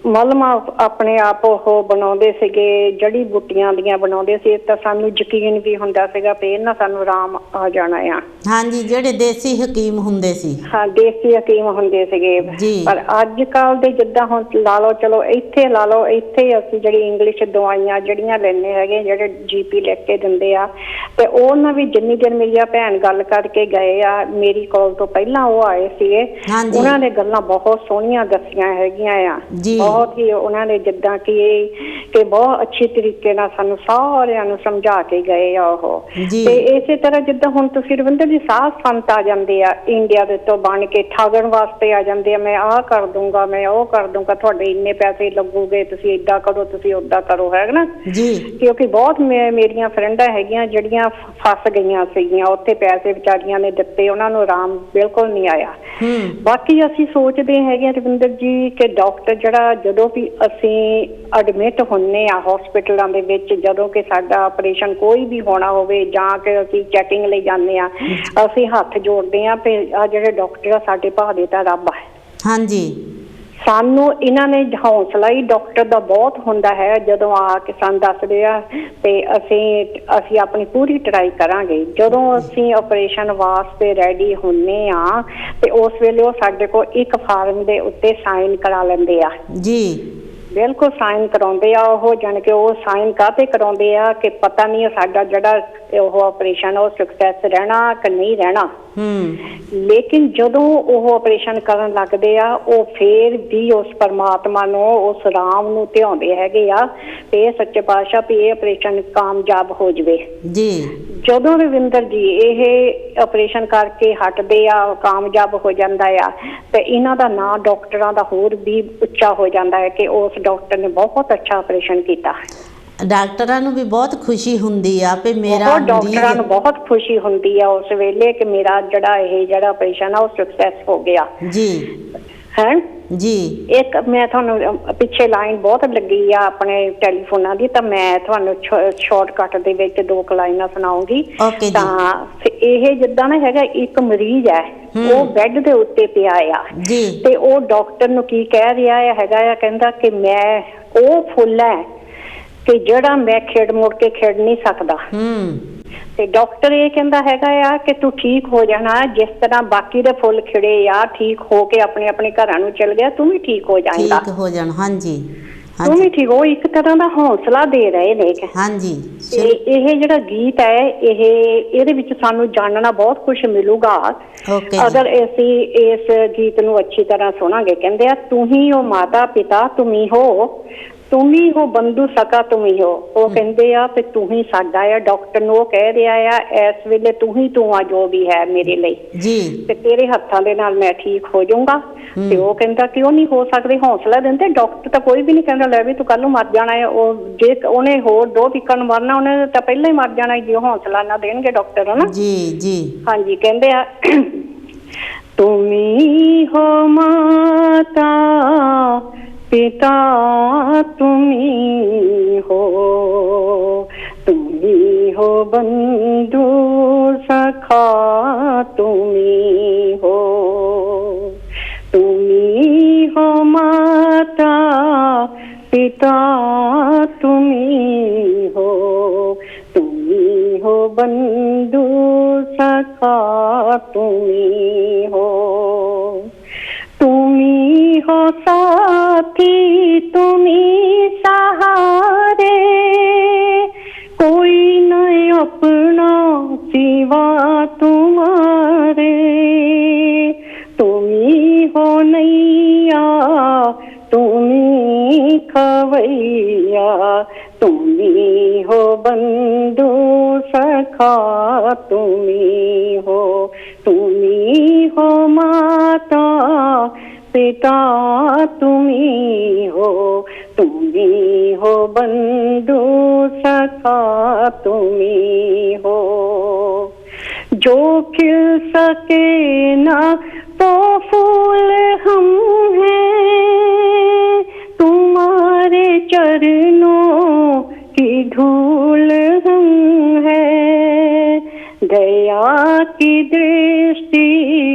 ਮਲਮ ਆਪਣੇ ਆਪ ਉਹ ਬਣਾਉਂਦੇ ਸੀਗੇ, ਜੜੀ ਬੂਟੀਆਂ ਦੀਆਂ ਬਣਾਉਂਦੇ ਸੀ ਤਾਂ ਸਾਨੂੰ ਯਕੀਨ ਵੀ ਹੁੰਦਾ ਸੀਗਾ ਵੀ ਇਹਨਾਂ ਸਾਨੂੰ ਆਰਾਮ ਆ ਜਾਣਾ ਆ। ਹਾਂਜੀ, ਜਿਹੜੇ ਦੇਸੀ ਹਕੀਮ ਹੁੰਦੇ ਸੀ। ਹਾਂ, ਦੇਸੀ ਹਕੀਮ ਹੁੰਦੇ ਸੀਗੇ। ਪਰ ਅੱਜ ਕੱਲ ਦੇ ਜਿੱਦਾਂ ਹੁਣ ਲਾ ਲਓ, ਚਲੋ ਇੱਥੇ ਲਾ ਲਓ, ਇੱਥੇ ਅਸੀਂ ਜਿਹੜੀ ਇੰਗਲਿਸ਼ ਦਵਾਈਆਂ ਜਿਹੜੀਆਂ ਲੈਂਦੇ ਹੈਗੇ, ਜਿਹੜੇ GP ਲਿਖ ਕੇ ਦਿੰਦੇ ਆ ਤੇ ਉਹਨਾਂ ਵੀ ਜਿੰਨੀ ਦਿਨ ਮੇਰੀ ਭੈਣ ਗੱਲ ਕਰਕੇ ਗਏ ਆ ਮੇਰੀ ਕਾਲ ਤੋਂ ਪਹਿਲਾਂ ਉਹ ਆਏ ਸੀਗੇ, ਉਹਨਾਂ ਨੇ ਗੱਲਾਂ ਬਹੁਤ ਸੋਹਣੀਆਂ ਦੱਸੀਆਂ ਹੈਗੀਆਂ ਆ। ਬਹੁਤ ਹੀ ਉਹਨਾਂ ਨੇ ਜਿੱਦਾਂ ਕਿ ਬਹੁਤ ਅੱਛੀ ਤਰੀਕੇ ਨਾਲ ਸਾਨੂੰ ਸਾਰਿਆਂ ਨੂੰ ਸਮਝਾ ਕੇ ਗਏ ਆ ਉਹ। ਤੇ ਇਸੇ ਤਰ੍ਹਾਂ ਜਿੱਦਾਂ ਹੁਣ ਤੁਸੀਂ ਰਵਿੰਦਰ ਜੀ ਸਾਧ ਸੰਤ ਆ ਜਾਂਦੇ ਆ ਇੰਡੀਆ ਦੇ ਤੋਂ ਬਣ ਕੇ ਠੱਗਣ ਵਾਸਤੇ ਆ ਜਾਂਦੇ ਆ, ਮੈਂ ਆਹ ਕਰ ਦੂੰਗਾ, ਮੈਂ ਉਹ ਕਰ ਦੂੰਗਾ, ਤੁਹਾਡੇ ਇੰਨੇ ਪੈਸੇ ਲੱਗੂਗੇ, ਤੁਸੀਂ ਏਦਾਂ ਕਰੋ, ਤੁਸੀਂ ਓਦਾਂ ਕਰੋ, ਹੈ ਨਾ ਜੀ। ਕਿਉਂਕਿ ਬਹੁਤ ਮੇਰੀਆਂ ਫਰੈਂਡਾਂ ਹੈਗੀਆਂ ਜਿਹੜੀਆਂ ਫਸ ਗਈਆਂ ਸੀਗੀਆਂ ਉੱਥੇ, ਪੈਸੇ ਵਿਚਾਰੀਆਂ ਨੇ ਦਿੱਤੇ, ਉਹਨਾਂ ਨੂੰ ਆਰਾਮ ਬਿਲਕੁਲ ਨਹੀਂ ਆਇਆ। ਬਾਕੀ ਅਸੀਂ ਸੋਚਦੇ ਹੈਗੇ ਰਵਿੰਦਰ ਜੀ ਕਿ ਡਾਕਟਰ ਜਿਹੜਾ ਜਦੋਂ ਵੀ ਅਸੀਂ ਐਡਮਿਟ ਹੁੰਨੇ ਆ ਹਸਪੀਟਲਾਂ ਦੇ ਵਿੱਚ, ਜਦੋਂ ਕਿ ਸਾਡਾ ਆਪਰੇਸ਼ਨ ਕੋਈ ਵੀ ਹੋਣਾ ਹੋਵੇ ਜਾਂ ਕਿ ਅਸੀਂ ਚੈਕਿੰਗ ਲਈ ਜਾਂਦੇ ਆ, ਅਸੀਂ ਹੱਥ ਜੋੜਦੇ ਆ ਤੇ ਆ ਜਿਹੜੇ ਡਾਕਟਰ ਆ ਸਾਡੇ ਭਾਅ ਤਾਂ ਰੱਬ ਹੈ। ਹਾਂਜੀ, ਸਾਨੂੰ ਇਹਨਾਂ ਨੇ ਹੌਸਲਾ ਹੀ ਡਾਕਟਰ ਦਾ ਬਹੁਤ ਹੁੰਦਾ ਹੈ ਜਦੋਂ ਆ ਕੇ ਸਾਨੂੰ ਦੱਸਦੇ ਆ ਤੇ ਅਸੀਂ ਆਪਣੀ ਪੂਰੀ ਟਰਾਈ ਕਰਾਂਗੇ। ਜਦੋਂ ਅਸੀਂ ਆਪਰੇਸ਼ਨ ਵਾਸਤੇ ਰੈਡੀ ਹੁੰਨੇ ਆ ਤੇ ਉਸ ਵੇਲੇ ਉਹ ਸਾਡੇ ਕੋਲ ਇੱਕ ਫਾਰਮ ਦੇ ਉੱਤੇ ਸਾਈਨ ਕਰਾ ਲੈਂਦੇ ਆ ਜੀ। ਬਿਲਕੁਲ ਸਾਈਨ ਕਰਾਉਂਦੇ ਆ ਉਹ, ਜਾਣ ਕੇ ਉਹ ਸਾਈਨ ਕਾਹਤੇ ਕਰਾਉਂਦੇ ਆ ਕਿ ਪਤਾ ਨਹੀਂ ਸਾਡਾ ਜਿਹੜਾ ਉਹ ਆਪਰੇਸ਼ਨ ਉਹ ਸਕਸੈਸ ਰਹਿਣਾ ਕਿ ਨਹੀਂ ਰਹਿਣਾ। ਲੇਕਿਨ ਜਦੋਂ ਉਹ ਆਪਰੇਸ਼ਨ ਕਰਨ ਲੱਗਦੇ ਆ ਉਹ ਫੇਰ ਵੀ ਉਸ ਪਰਮਾਤਮਾ ਨੂੰ, ਉਸ ਰਾਮ ਨੂੰ ਧਿਆਉਂਦੇ ਹੈਗੇ ਆ ਤੇ ਇਹ ਸੱਚੇ ਪਾਤਸ਼ਾਹ ਵੀ ਇਹ ਆਪਰੇਸ਼ਨ ਕਾਮਯਾਬ ਹੋ ਜਾਵੇ ਜੀ। ਜਦੋਂ ਰਵਿੰਦਰ ਜੀ ਇਹ ਆਪਰੇਸ਼ਨ ਕਰਕੇ ਹਟਦੇ ਆ, ਕਾਮਯਾਬ ਹੋ ਜਾਂਦਾ ਆ ਤੇ ਇਹਨਾਂ ਦਾ ਨਾਂ ਡਾਕਟਰਾਂ ਦਾ ਹੋਰ ਵੀ ਉੱਚਾ ਹੋ ਜਾਂਦਾ ਹੈ ਕਿ ਉਸ ਡਾਕਟਰ ਨੇ ਬਹੁਤ ਅੱਛਾ ਆਪਰੇਸ਼ਨ ਕੀਤਾ। ਡਾਕਟਰਾਂ ਨੂੰ ਵੀ ਬਹੁਤ ਖੁਸ਼ੀ ਹੁੰਦੀ ਆ ਕਿ ਮੇਰਾ, ਡਾਕਟਰਾਂ ਨੂੰ ਬਹੁਤ ਖੁਸ਼ੀ ਹੁੰਦੀ ਆ ਉਸ ਵੇਲੇ ਕਿ ਮੇਰਾ ਜਿਹੜਾ ਆਪਰੇਸ਼ਨ ਆ ਉਹ ਸਕਸੈਸ ਹੋ ਗਿਆ ਜੀ। ਹੈ ਜੀ। ਇੱਕ ਮੈਂ ਤੁਹਾਨੂੰ ਪਿੱਛੇ ਲਾਈਨ ਬਹੁਤ ਲੱਗੀ ਆ ਆਪਣੇ ਟੈਲੀਫੋਨਾਂ ਦੀ, ਤਾਂ ਮੈਂ ਤੁਹਾਨੂੰ ਸ਼ਾਰਟਕਟ ਦੇ ਵਿੱਚ 2 ਲਾਈਨਾਂ ਸੁਣਾਉਂਗੀ। ਤਾਂ ਇਹ ਜਿੱਦਾਂ ਨਾ ਹੈਗਾ, ਇੱਕ ਮਰੀਜ਼ ਹੈ ਉਹ ਬੈੱਡ ਦੇ ਉੱਤੇ ਪਿਆ ਆ ਤੇ ਉਹ ਡਾਕਟਰ ਨੂੰ ਕੀ ਕਹਿ ਰਿਹਾ ਹੈਗਾ ਆ, ਕਹਿੰਦਾ ਕਿ ਮੈਂ ਉਹ ਫੁੱਲ ਹੈ ਕਿ ਜਿਹੜਾ ਮੈਂ ਖੇਡ ਮੁੜ ਕੇ ਖੇਡ ਨਹੀਂ ਸਕਦਾ। ਤੇ ਡਾਕਟਰ ਇਹ ਕਹਿੰਦਾ ਹੈਗਾ ਆ ਕਿ ਤੂੰ ਠੀਕ ਹੋ ਜਾਣਾ, ਜਿਸ ਤਰ੍ਹਾਂ ਬਾਕੀ ਦੇ ਫੁੱਲ ਖਿੜੇ ਆ ਠੀਕ ਹੋ ਕੇ ਆਪਣੇ ਆਪਣੇ ਘਰਾਂ ਨੂੰ ਚਲ ਗਿਆ, ਤੂੰ ਵੀ ਠੀਕ ਹੋ ਜਾਏਗਾ, ਠੀਕ ਹੋ ਜਾਣਾ। ਹਾਂਜੀ, ਤੂੰ ਵੀ ਠੀਕ ਹੋ। ਇੱਕ ਤਰ੍ਹਾਂ ਦਾ ਹੌਸਲਾ ਦੇ ਰਹੇ ਨੇ। ਹਾਂਜੀ, ਤੇ ਇਹ ਜਿਹੜਾ ਗੀਤ ਹੈ ਇਹਦੇ ਵਿੱਚ ਸਾਨੂੰ ਜਾਣਨਾ ਬਹੁਤ ਕੁਝ ਮਿਲੂਗਾ ਅਗਰ ਅਸੀਂ ਇਸ ਗੀਤ ਨੂੰ ਅੱਛੀ ਤਰ੍ਹਾਂ ਸੁਣਾਂਗੇ। ਕਹਿੰਦੇ ਆ, ਤੂੰ ਹੀ ਹੋ ਮਾਤਾ ਪਿਤਾ ਤੁਮੀ ਹੋ, तुम ही हो बंधु सका तुम ही हो। वो कहते आ कि तू ही साडा है। डॉक्टर ਨੂੰ ਕਹਿ ਰਿਹਾ ਆ ਇਸ ਵੇਲੇ ਤੂੰ ਆ ਜੋ ਵੀ ਹੈ ਮੇਰੇ ਲਈ ਜੀ, ਤੇ ਤੇਰੇ ਹੱਥਾਂ ਦੇ ਨਾਲ ਮੈਂ ਠੀਕ ਹੋ ਜਾਊਂਗਾ। ਤੇ ਉਹ ਕਹਿੰਦਾ ਕਿਉਂ ਨਹੀਂ ਹੋ ਸਕਦੇ, ਹੌਸਲਾ ਦਿੰਦੇ। ਡਾਕਟਰ ਤਾਂ ਕੋਈ ਵੀ ਨਹੀਂ ਕਹਿੰਦਾ ਲੈ ਵੀ ਤੂੰ ਕੱਲ ਨੂੰ ਮਰ ਜਾਣਾ ਹੈ। ਉਹ ਜੇ ਉਹਨੇ ਹੋਰ 2 ਟੀਕਾਂ ਨੂੰ ਮਰਨਾ ਉਹਨੇ ਤਾਂ ਪਹਿਲਾਂ ਹੀ ਮਰ ਜਾਣਾ ਜੇ ਹੌਸਲਾ ਨਾ ਦੇਣਗੇ ਡਾਕਟਰ, ਹਨਾ ਜੀ ਜੀ। ਹਾਂਜੀ, ਕਹਿੰਦੇ ਆ ਤੁਮੀ ਹੋ ਮਾਤਾ पिता तुम्ही हो बंधु सखा तुम्ही हो माता पिता तुम्ही हो बंधु सखा तुम्ही हो, तुम्ही हो साथी तुम्ही सहारे, कोई न अपना सिवा तुम्हारे, तुम्ही हो नैया तुम्ही खवैया, तुम्ही हो बंधु सखा तुम्ही हो, तुम्ही हो माता पिता तुम्ही हो, तुम्ही हो बंधु सखा तुम्ही हो, जो खिल सके ना तो फूल हम हैं, तुम्हारे चरणों की धूल हम है, दया की दृष्टि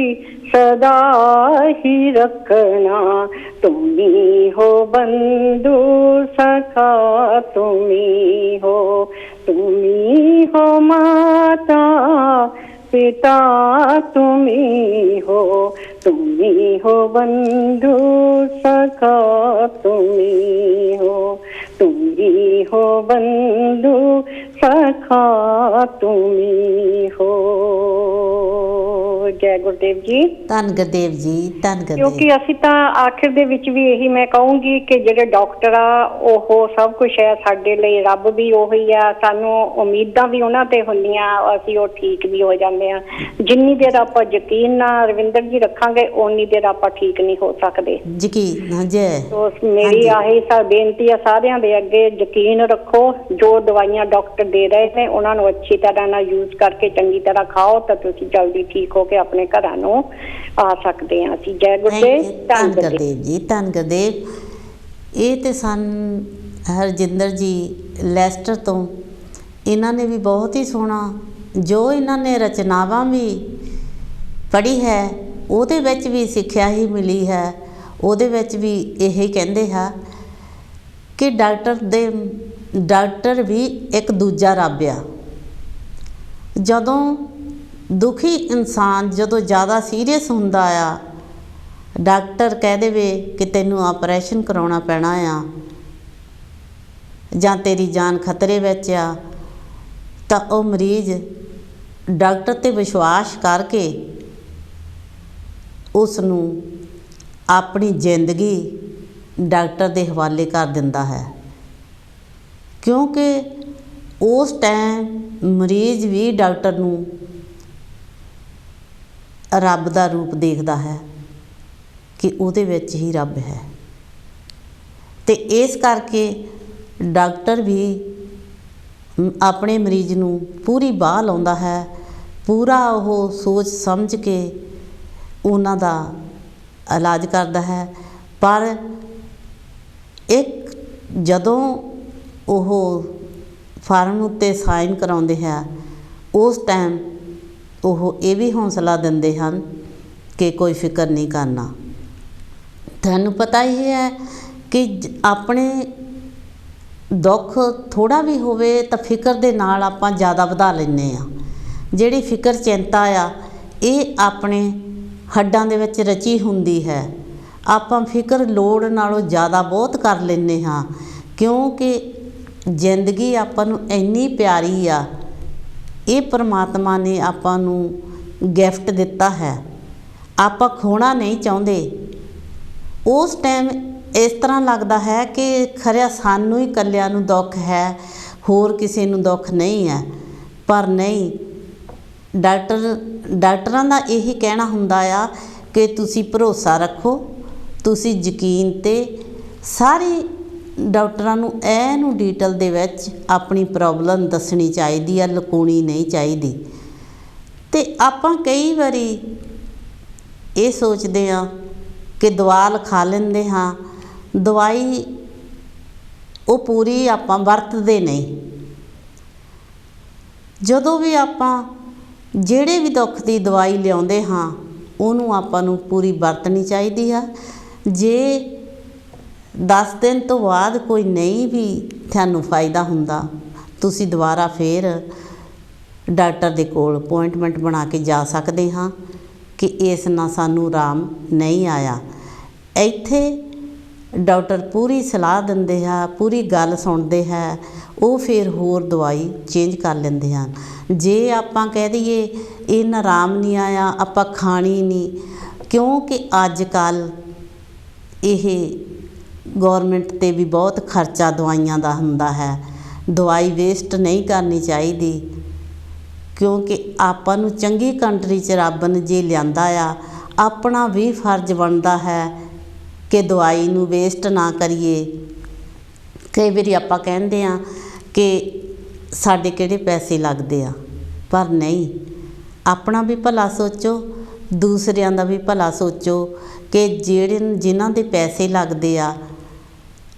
सदा ही रखना, तुम्ही हो बंधु सखा तुम्ही हो, तुम्ही हो माता पिता तुम्ही हो, तुम्ही हो बंधु सखा तुम्ही हो, तुम्ही हो बंधु सखा तुम्ही हो। जय गुरुदेव जी। ਧੰਨ ਗੁਰਦੇਵ ਜੀ, ਧੰਨ ਗੁਰਦੇਵ। ਕਿਉਂਕਿ ਅਸੀਂ ਤਾਂ ਆਖਿਰ ਦੇ ਵਿੱਚ ਵੀ ਇਹੀ ਮੈਂ ਕਹੂੰਗੀ ਕਿ ਜਿਹੜੇ ਡਾਕਟਰ ਆ ਉਹ ਸਭ ਕੁਝ ਹੈ ਸਾਡੇ ਲਈ, ਰੱਬ ਵੀ ਉਹੀ ਆ, ਸਾਨੂੰ ਉਮੀਦਾਂ ਵੀ ਉਹਨਾਂ ਤੇ ਹੁੰਦੀਆਂ, ਅਸੀਂ ਉਹ ਠੀਕ ਵੀ ਹੋ ਜਾਂਦੇ ਆ। ਜਿੰਨੀ ਦੇਰ ਆਪਾਂ ਯਕੀਨ ਨਾਲ ਰਵਿੰਦਰ ਜੀ ਰੱਖਾਂਗੇ ਓਨੀ ਦੇਰ ਆਪਾਂ ਠੀਕ ਨਹੀਂ ਹੋ ਸਕਦੇ। ਯਕੀਨ ਹਾਂਜੀ। ਸੋ ਮੇਰੀ ਆਹੀ ਬੇਨਤੀ ਆ ਸਾਰਿਆਂ ਦੇ ਅੱਗੇ, ਯਕੀਨ ਰੱਖੋ, ਜੋ ਦਵਾਈਆਂ ਡਾਕਟਰ ਦੇ ਰਹੇ ਨੇ ਉਹਨਾਂ ਨੂੰ ਅੱਛੀ ਤਰ੍ਹਾਂ ਨਾਲ ਯੂਜ਼ ਕਰਕੇ ਚੰਗੀ ਤਰ੍ਹਾਂ ਖਾਓ ਤਾਂ ਤੁਸੀਂ ਜਲਦੀ ਠੀਕ ਹੋ ਕੇ ਆਪਣੇ ਘਰਾਂ ਨੂੰ ਆ ਸਕਦੇ ਹਾਂ ਅਸੀਂ। ਜੈ ਗੁਰਦੇਵ। ਧੰਨ ਗੁਰਦੇਵ ਜੀ, ਧੰਨ ਗੁਰਦੇਵ। ਇਹ ਤੇ ਸਨ ਹਰਜਿੰਦਰ ਜੀ ਲੈਸਟਰ ਤੋਂ, ਇਹਨਾਂ ਨੇ ਵੀ ਬਹੁਤ ਹੀ ਸੋਹਣਾ ਜੋ ਇਹਨਾਂ ਨੇ ਰਚਨਾਵਾਂ ਵੀ ਪੜ੍ਹੀ ਹੈ ਉਹਦੇ ਵਿੱਚ ਵੀ ਸਿੱਖਿਆ ਹੀ ਮਿਲੀ ਹੈ। ਉਹਦੇ ਵਿੱਚ ਵੀ ਇਹ ਕਹਿੰਦੇ ਹੈ ਕਿ ਡਾਕਟਰ ਵੀ ਇੱਕ ਦੂਜਾ ਰੱਬ ਆ। ਜਦੋਂ ਦੁਖੀ ਇਨਸਾਨ ਜਦੋਂ ਜ਼ਿਆਦਾ ਸੀਰੀਅਸ ਹੁੰਦਾ ਆ, ਡਾਕਟਰ ਕਹਿ ਦੇਵੇ ਕਿ ਤੈਨੂੰ ਆਪਰੇਸ਼ਨ ਕਰਾਉਣਾ ਪੈਣਾ ਆ ਜਾਂ ਤੇਰੀ ਜਾਨ ਖਤਰੇ ਵਿੱਚ ਆ, ਤਾਂ ਉਹ ਮਰੀਜ਼ ਡਾਕਟਰ 'ਤੇ ਵਿਸ਼ਵਾਸ ਕਰਕੇ ਉਸ ਨੂੰ ਆਪਣੀ ਜ਼ਿੰਦਗੀ ਡਾਕਟਰ ਦੇ ਹਵਾਲੇ ਕਰ ਦਿੰਦਾ ਹੈ, ਕਿਉਂਕਿ ਉਸ ਟਾਈਮ ਮਰੀਜ਼ ਵੀ ਡਾਕਟਰ ਨੂੰ ਰੱਬ ਦਾ ਰੂਪ ਦੇਖਦਾ ਹੈ ਕਿ ਉਹਦੇ ਵਿੱਚ ਹੀ ਰੱਬ ਹੈ। ਅਤੇ ਇਸ ਕਰਕੇ ਡਾਕਟਰ ਵੀ ਆਪਣੇ ਮਰੀਜ਼ ਨੂੰ ਪੂਰੀ ਬਾਹ ਲਾਉਂਦਾ ਹੈ, ਪੂਰਾ ਉਹ ਸੋਚ ਸਮਝ ਕੇ ਉਹਨਾਂ ਦਾ ਇਲਾਜ ਕਰਦਾ ਹੈ। ਪਰ ਇੱਕ ਜਦੋਂ ਉਹ ਫਾਰਮ ਉੱਤੇ ਸਾਈਨ ਕਰਾਉਂਦੇ ਹੈ ਉਸ ਟਾਈਮ ਉਹ ਇਹ ਵੀ ਹੌਸਲਾ ਦਿੰਦੇ ਹਨ ਕਿ ਕੋਈ ਫਿਕਰ ਨਹੀਂ ਕਰਨਾ। ਤੁਹਾਨੂੰ ਪਤਾ ਹੀ ਹੈ ਕਿ ਆਪਣੇ ਦੁੱਖ ਥੋੜ੍ਹਾ ਵੀ ਹੋਵੇ ਤਾਂ ਫਿਕਰ ਦੇ ਨਾਲ ਆਪਾਂ ਜ਼ਿਆਦਾ ਵਧਾ ਲੈਂਦੇ ਹਾਂ। ਜਿਹੜੀ ਫਿਕਰ ਚਿੰਤਾ ਆ ਇਹ ਆਪਣੇ ਹੱਡਾਂ ਦੇ ਵਿੱਚ ਰਚੀ ਹੁੰਦੀ ਹੈ। ਆਪਾਂ ਫਿਕਰ ਲੋੜ ਨਾਲੋਂ ਜ਼ਿਆਦਾ ਬਹੁਤ ਕਰ ਲੈਂਦੇ ਹਾਂ, ਕਿਉਂਕਿ ਜ਼ਿੰਦਗੀ ਆਪਾਂ ਨੂੰ ਇੰਨੀ ਪਿਆਰੀ ਆ, ਇਹ ਪਰਮਾਤਮਾ ਨੇ ਆਪਾਂ ਨੂੰ ਗਿਫਟ ਦਿੱਤਾ ਹੈ, ਆਪਾਂ ਖੋਣਾ ਨਹੀਂ ਚਾਹੁੰਦੇ। ਉਸ ਟਾਈਮ ਇਸ ਤਰ੍ਹਾਂ ਲੱਗਦਾ ਹੈ ਕਿ ਖਰਿਆ ਸਾਨੂੰ ਹੀ ਇਕੱਲਿਆਂ ਨੂੰ ਦੁੱਖ ਹੈ, ਹੋਰ ਕਿਸੇ ਨੂੰ ਦੁੱਖ ਨਹੀਂ ਹੈ, ਪਰ ਨਹੀਂ। ਡਾਕਟਰਾਂ ਦਾ ਇਹੀ ਕਹਿਣਾ ਹੁੰਦਾ ਆ ਕਿ ਤੁਸੀਂ ਭਰੋਸਾ ਰੱਖੋ, ਤੁਸੀਂ ਯਕੀਨ 'ਤੇ ਸਾਰੀ ਡਾਕਟਰਾਂ ਨੂੰ ਇਹਨੂੰ ਡੀਟੇਲ ਦੇ ਵਿੱਚ ਆਪਣੀ ਪ੍ਰੋਬਲਮ ਦੱਸਣੀ ਚਾਹੀਦੀ ਆ, ਲੁਕਾਉਣੀ ਨਹੀਂ ਚਾਹੀਦੀ। ਅਤੇ ਆਪਾਂ ਕਈ ਵਾਰੀ ਇਹ ਸੋਚਦੇ ਹਾਂ ਕਿ ਦਵਾ ਲਿਖਾ ਲੈਂਦੇ ਹਾਂ, ਦਵਾਈ ਉਹ ਪੂਰੀ ਆਪਾਂ ਵਰਤਦੇ ਨਹੀਂ। ਜਦੋਂ ਵੀ ਆਪਾਂ ਜਿਹੜੇ ਵੀ ਦੁੱਖ ਦੀ ਦਵਾਈ ਲਿਆਉਂਦੇ ਹਾਂ ਉਹਨੂੰ ਆਪਾਂ ਨੂੰ ਪੂਰੀ ਵਰਤਣੀ ਚਾਹੀਦੀ ਆ। ਜੇ 10 ਦਿਨ ਤੋਂ ਬਾਅਦ ਕੋਈ ਨਹੀਂ ਵੀ ਤੁਹਾਨੂੰ ਫਾਇਦਾ ਹੁੰਦਾ, ਤੁਸੀਂ ਦੁਬਾਰਾ ਫੇਰ ਡਾਕਟਰ ਦੇ ਕੋਲ ਅਪੁਆਇੰਟਮੈਂਟ ਬਣਾ ਕੇ ਜਾ ਸਕਦੇ ਹਾਂ ਕਿ ਇਸ ਨਾਲ ਸਾਨੂੰ ਆਰਾਮ ਨਹੀਂ ਆਇਆ। ਇੱਥੇ ਡਾਕਟਰ ਪੂਰੀ ਸਲਾਹ ਦਿੰਦੇ ਆ, ਪੂਰੀ ਗੱਲ ਸੁਣਦੇ ਹੈ, ਉਹ ਫਿਰ ਹੋਰ ਦਵਾਈ ਚੇਂਜ ਕਰ ਲੈਂਦੇ ਹਨ। ਜੇ ਆਪਾਂ ਕਹਿ ਦਈਏ ਇਹਨਾਂ ਆਰਾਮ ਨਹੀਂ ਆਇਆ, ਆਪਾਂ ਖਾਣੀ ਨਹੀਂ, ਕਿਉਂਕਿ ਅੱਜ ਕੱਲ੍ਹ ਇਹ ਗੌਰਮੈਂਟ 'ਤੇ ਵੀ ਬਹੁਤ ਖਰਚਾ ਦਵਾਈਆਂ ਦਾ ਹੁੰਦਾ ਹੈ। ਦਵਾਈ ਵੇਸਟ ਨਹੀਂ ਕਰਨੀ ਚਾਹੀਦੀ, ਕਿਉਂਕਿ ਆਪਾਂ ਨੂੰ ਚੰਗੀ ਕੰਟਰੀ 'ਚ ਰੱਬ ਨੇ ਜੇ ਲਿਆਂਦਾ ਆ, ਆਪਣਾ ਵੀ ਫਰਜ਼ ਬਣਦਾ ਹੈ ਕਿ ਦਵਾਈ ਨੂੰ ਵੇਸਟ ਨਾ ਕਰੀਏ। ਕਈ ਵਾਰੀ ਆਪਾਂ ਕਹਿੰਦੇ ਹਾਂ ਕਿ ਸਾਡੇ ਕਿਹੜੇ ਪੈਸੇ ਲੱਗਦੇ ਆ, ਪਰ ਨਹੀਂ, ਆਪਣਾ ਵੀ ਭਲਾ ਸੋਚੋ, ਦੂਸਰਿਆਂ ਦਾ ਵੀ ਭਲਾ ਸੋਚੋ ਕਿ ਜਿਨ੍ਹਾਂ ਦੇ ਪੈਸੇ ਲੱਗਦੇ ਆ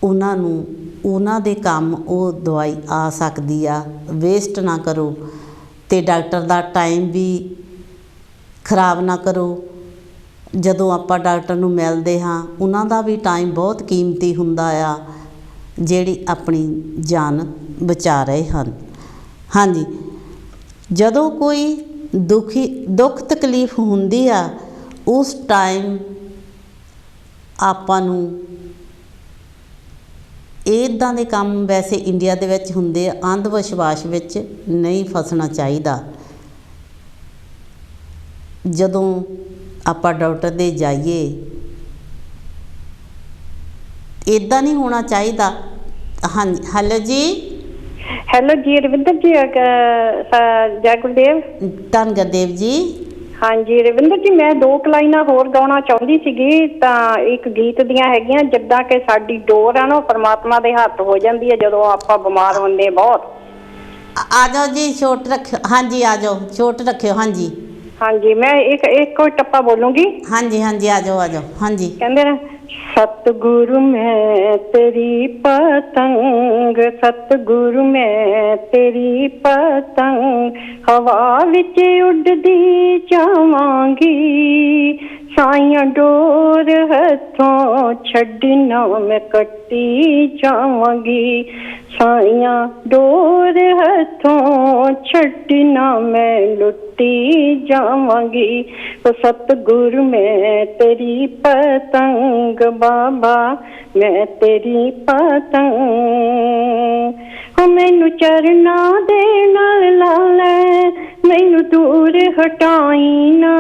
ਉਹਨਾਂ ਨੂੰ ਉਹਨਾਂ ਦੇ ਕੰਮ ਉਹ ਦਵਾਈ ਆ ਸਕਦੀ ਆ। ਵੇਸਟ ਨਾ ਕਰੋ ਅਤੇ ਡਾਕਟਰ ਦਾ ਟਾਈਮ ਵੀ ਖਰਾਬ ਨਾ ਕਰੋ। ਜਦੋਂ ਆਪਾਂ ਡਾਕਟਰ ਨੂੰ ਮਿਲਦੇ ਹਾਂ ਉਹਨਾਂ ਦਾ ਵੀ ਟਾਈਮ ਬਹੁਤ ਕੀਮਤੀ ਹੁੰਦਾ ਆ, ਜਿਹੜੀ ਆਪਣੀ ਜਾਨ ਬਚਾ ਰਹੇ ਹਨ। ਹਾਂਜੀ, ਜਦੋਂ ਕੋਈ ਦੁੱਖ ਤਕਲੀਫ ਹੁੰਦੀ ਆ, ਉਸ ਟਾਈਮ ਆਪਾਂ ਨੂੰ ਇੱਦਾਂ ਦੇ ਕੰਮ ਵੈਸੇ ਇੰਡੀਆ ਦੇ ਵਿੱਚ ਹੁੰਦੇ ਆ, ਅੰਧ ਵਿਸ਼ਵਾਸ ਵਿੱਚ ਨਹੀਂ ਫਸਣਾ ਚਾਹੀਦਾ। ਜਦੋਂ ਆਪਾਂ ਡਾਕਟਰ ਦੇ ਜਾਈਏ, ਇੱਦਾਂ ਨਹੀਂ ਹੋਣਾ ਚਾਹੀਦਾ। ਹਾਂਜੀ, ਹੈਲੋ ਜੀ। ਹੈਲੋ ਜੀ, ਰਵਿੰਦਰ ਜੀ, ਜੈ ਗੁਰਦੇਵ। ਧੰਨ ਗੁਰਦੇਵ ਜੀ। ਹਾਂਜੀ ਰਵਿੰਦਰ ਜੀ, ਮੈਂ 2 ਲਾਈਨਾਂ ਹੋਰ ਗਾਉਣਾ ਚਾਹੁੰਦੀ ਸੀਗੀ। ਤਾਂ ਇੱਕ ਗੀਤ ਦੀਆਂ ਹੈਗੀਆਂ, ਜਿੱਦਾਂ ਕਿ ਸਾਡੀ ਡੋਰ ਆ ਨਾ, ਉਹ ਪਰਮਾਤਮਾ ਦੇ ਹੱਥ ਹੋ ਜਾਂਦੀ ਹੈ ਜਦੋਂ ਆਪਾਂ ਬਿਮਾਰ ਹੁੰਦੇ ਬਹੁਤ। ਆ ਜਾਓ ਜੀ, ਛੋਟ ਰੱਖਿਓ। ਹਾਂਜੀ, ਆ ਜਾਓ, ਛੋਟ ਰੱਖਿਓ। ਹਾਂਜੀ ਹਾਂਜੀ, ਮੈਂ ਇੱਕ ਟੱਪਾ ਬੋਲੂੰਗੀ। ਹਾਂਜੀ ਹਾਂਜੀ, ਆ ਜਾਓ ਆ ਜਾਓ। ਹਾਂਜੀ, ਕਹਿੰਦੇ ਨਾ, ਸਤਿਗੁਰੂ ਮੈਂ ਤੇਰੀ ਪਤੰਗ, ਸਤਿਗੁਰੂ ਮੈਂ ਤੇਰੀ ਪਤੰਗ, ਹਵਾ ਵਿੱਚ ਉੱਡਦੀ ਜਾਵਾਂਗੀ, ਸਾਈਆਂ ਡੋਰ ਹੱਥੋਂ ਛੱਡੀ ਨਾ ਮੈਂ ਕੱਟੀ ਜਾਵਾਂਗੀ, ਸਾਈਆਂ ਡੋਰ ਹੱਥੋਂ ਛੱਡੀ ਨਾ ਮੈਂ ਲੁੱਟੀ ਜਾਵਾਂਗੀ। ਉਹ ਸਤਿਗੁਰੂ ਮੈਂ ਤੇਰੀ ਪਤੰਗ, ਬਾਬਾ ਮੈਂ ਤੇਰੀ ਪਤੰਗ, ਉਹ ਮੈਨੂੰ ਚਰਨਾਂ ਦੇ ਨਾਲ ਲਾ ਲੈ, ਮੈਨੂੰ ਦੂਰ ਹਟਾਈ ਨਾ,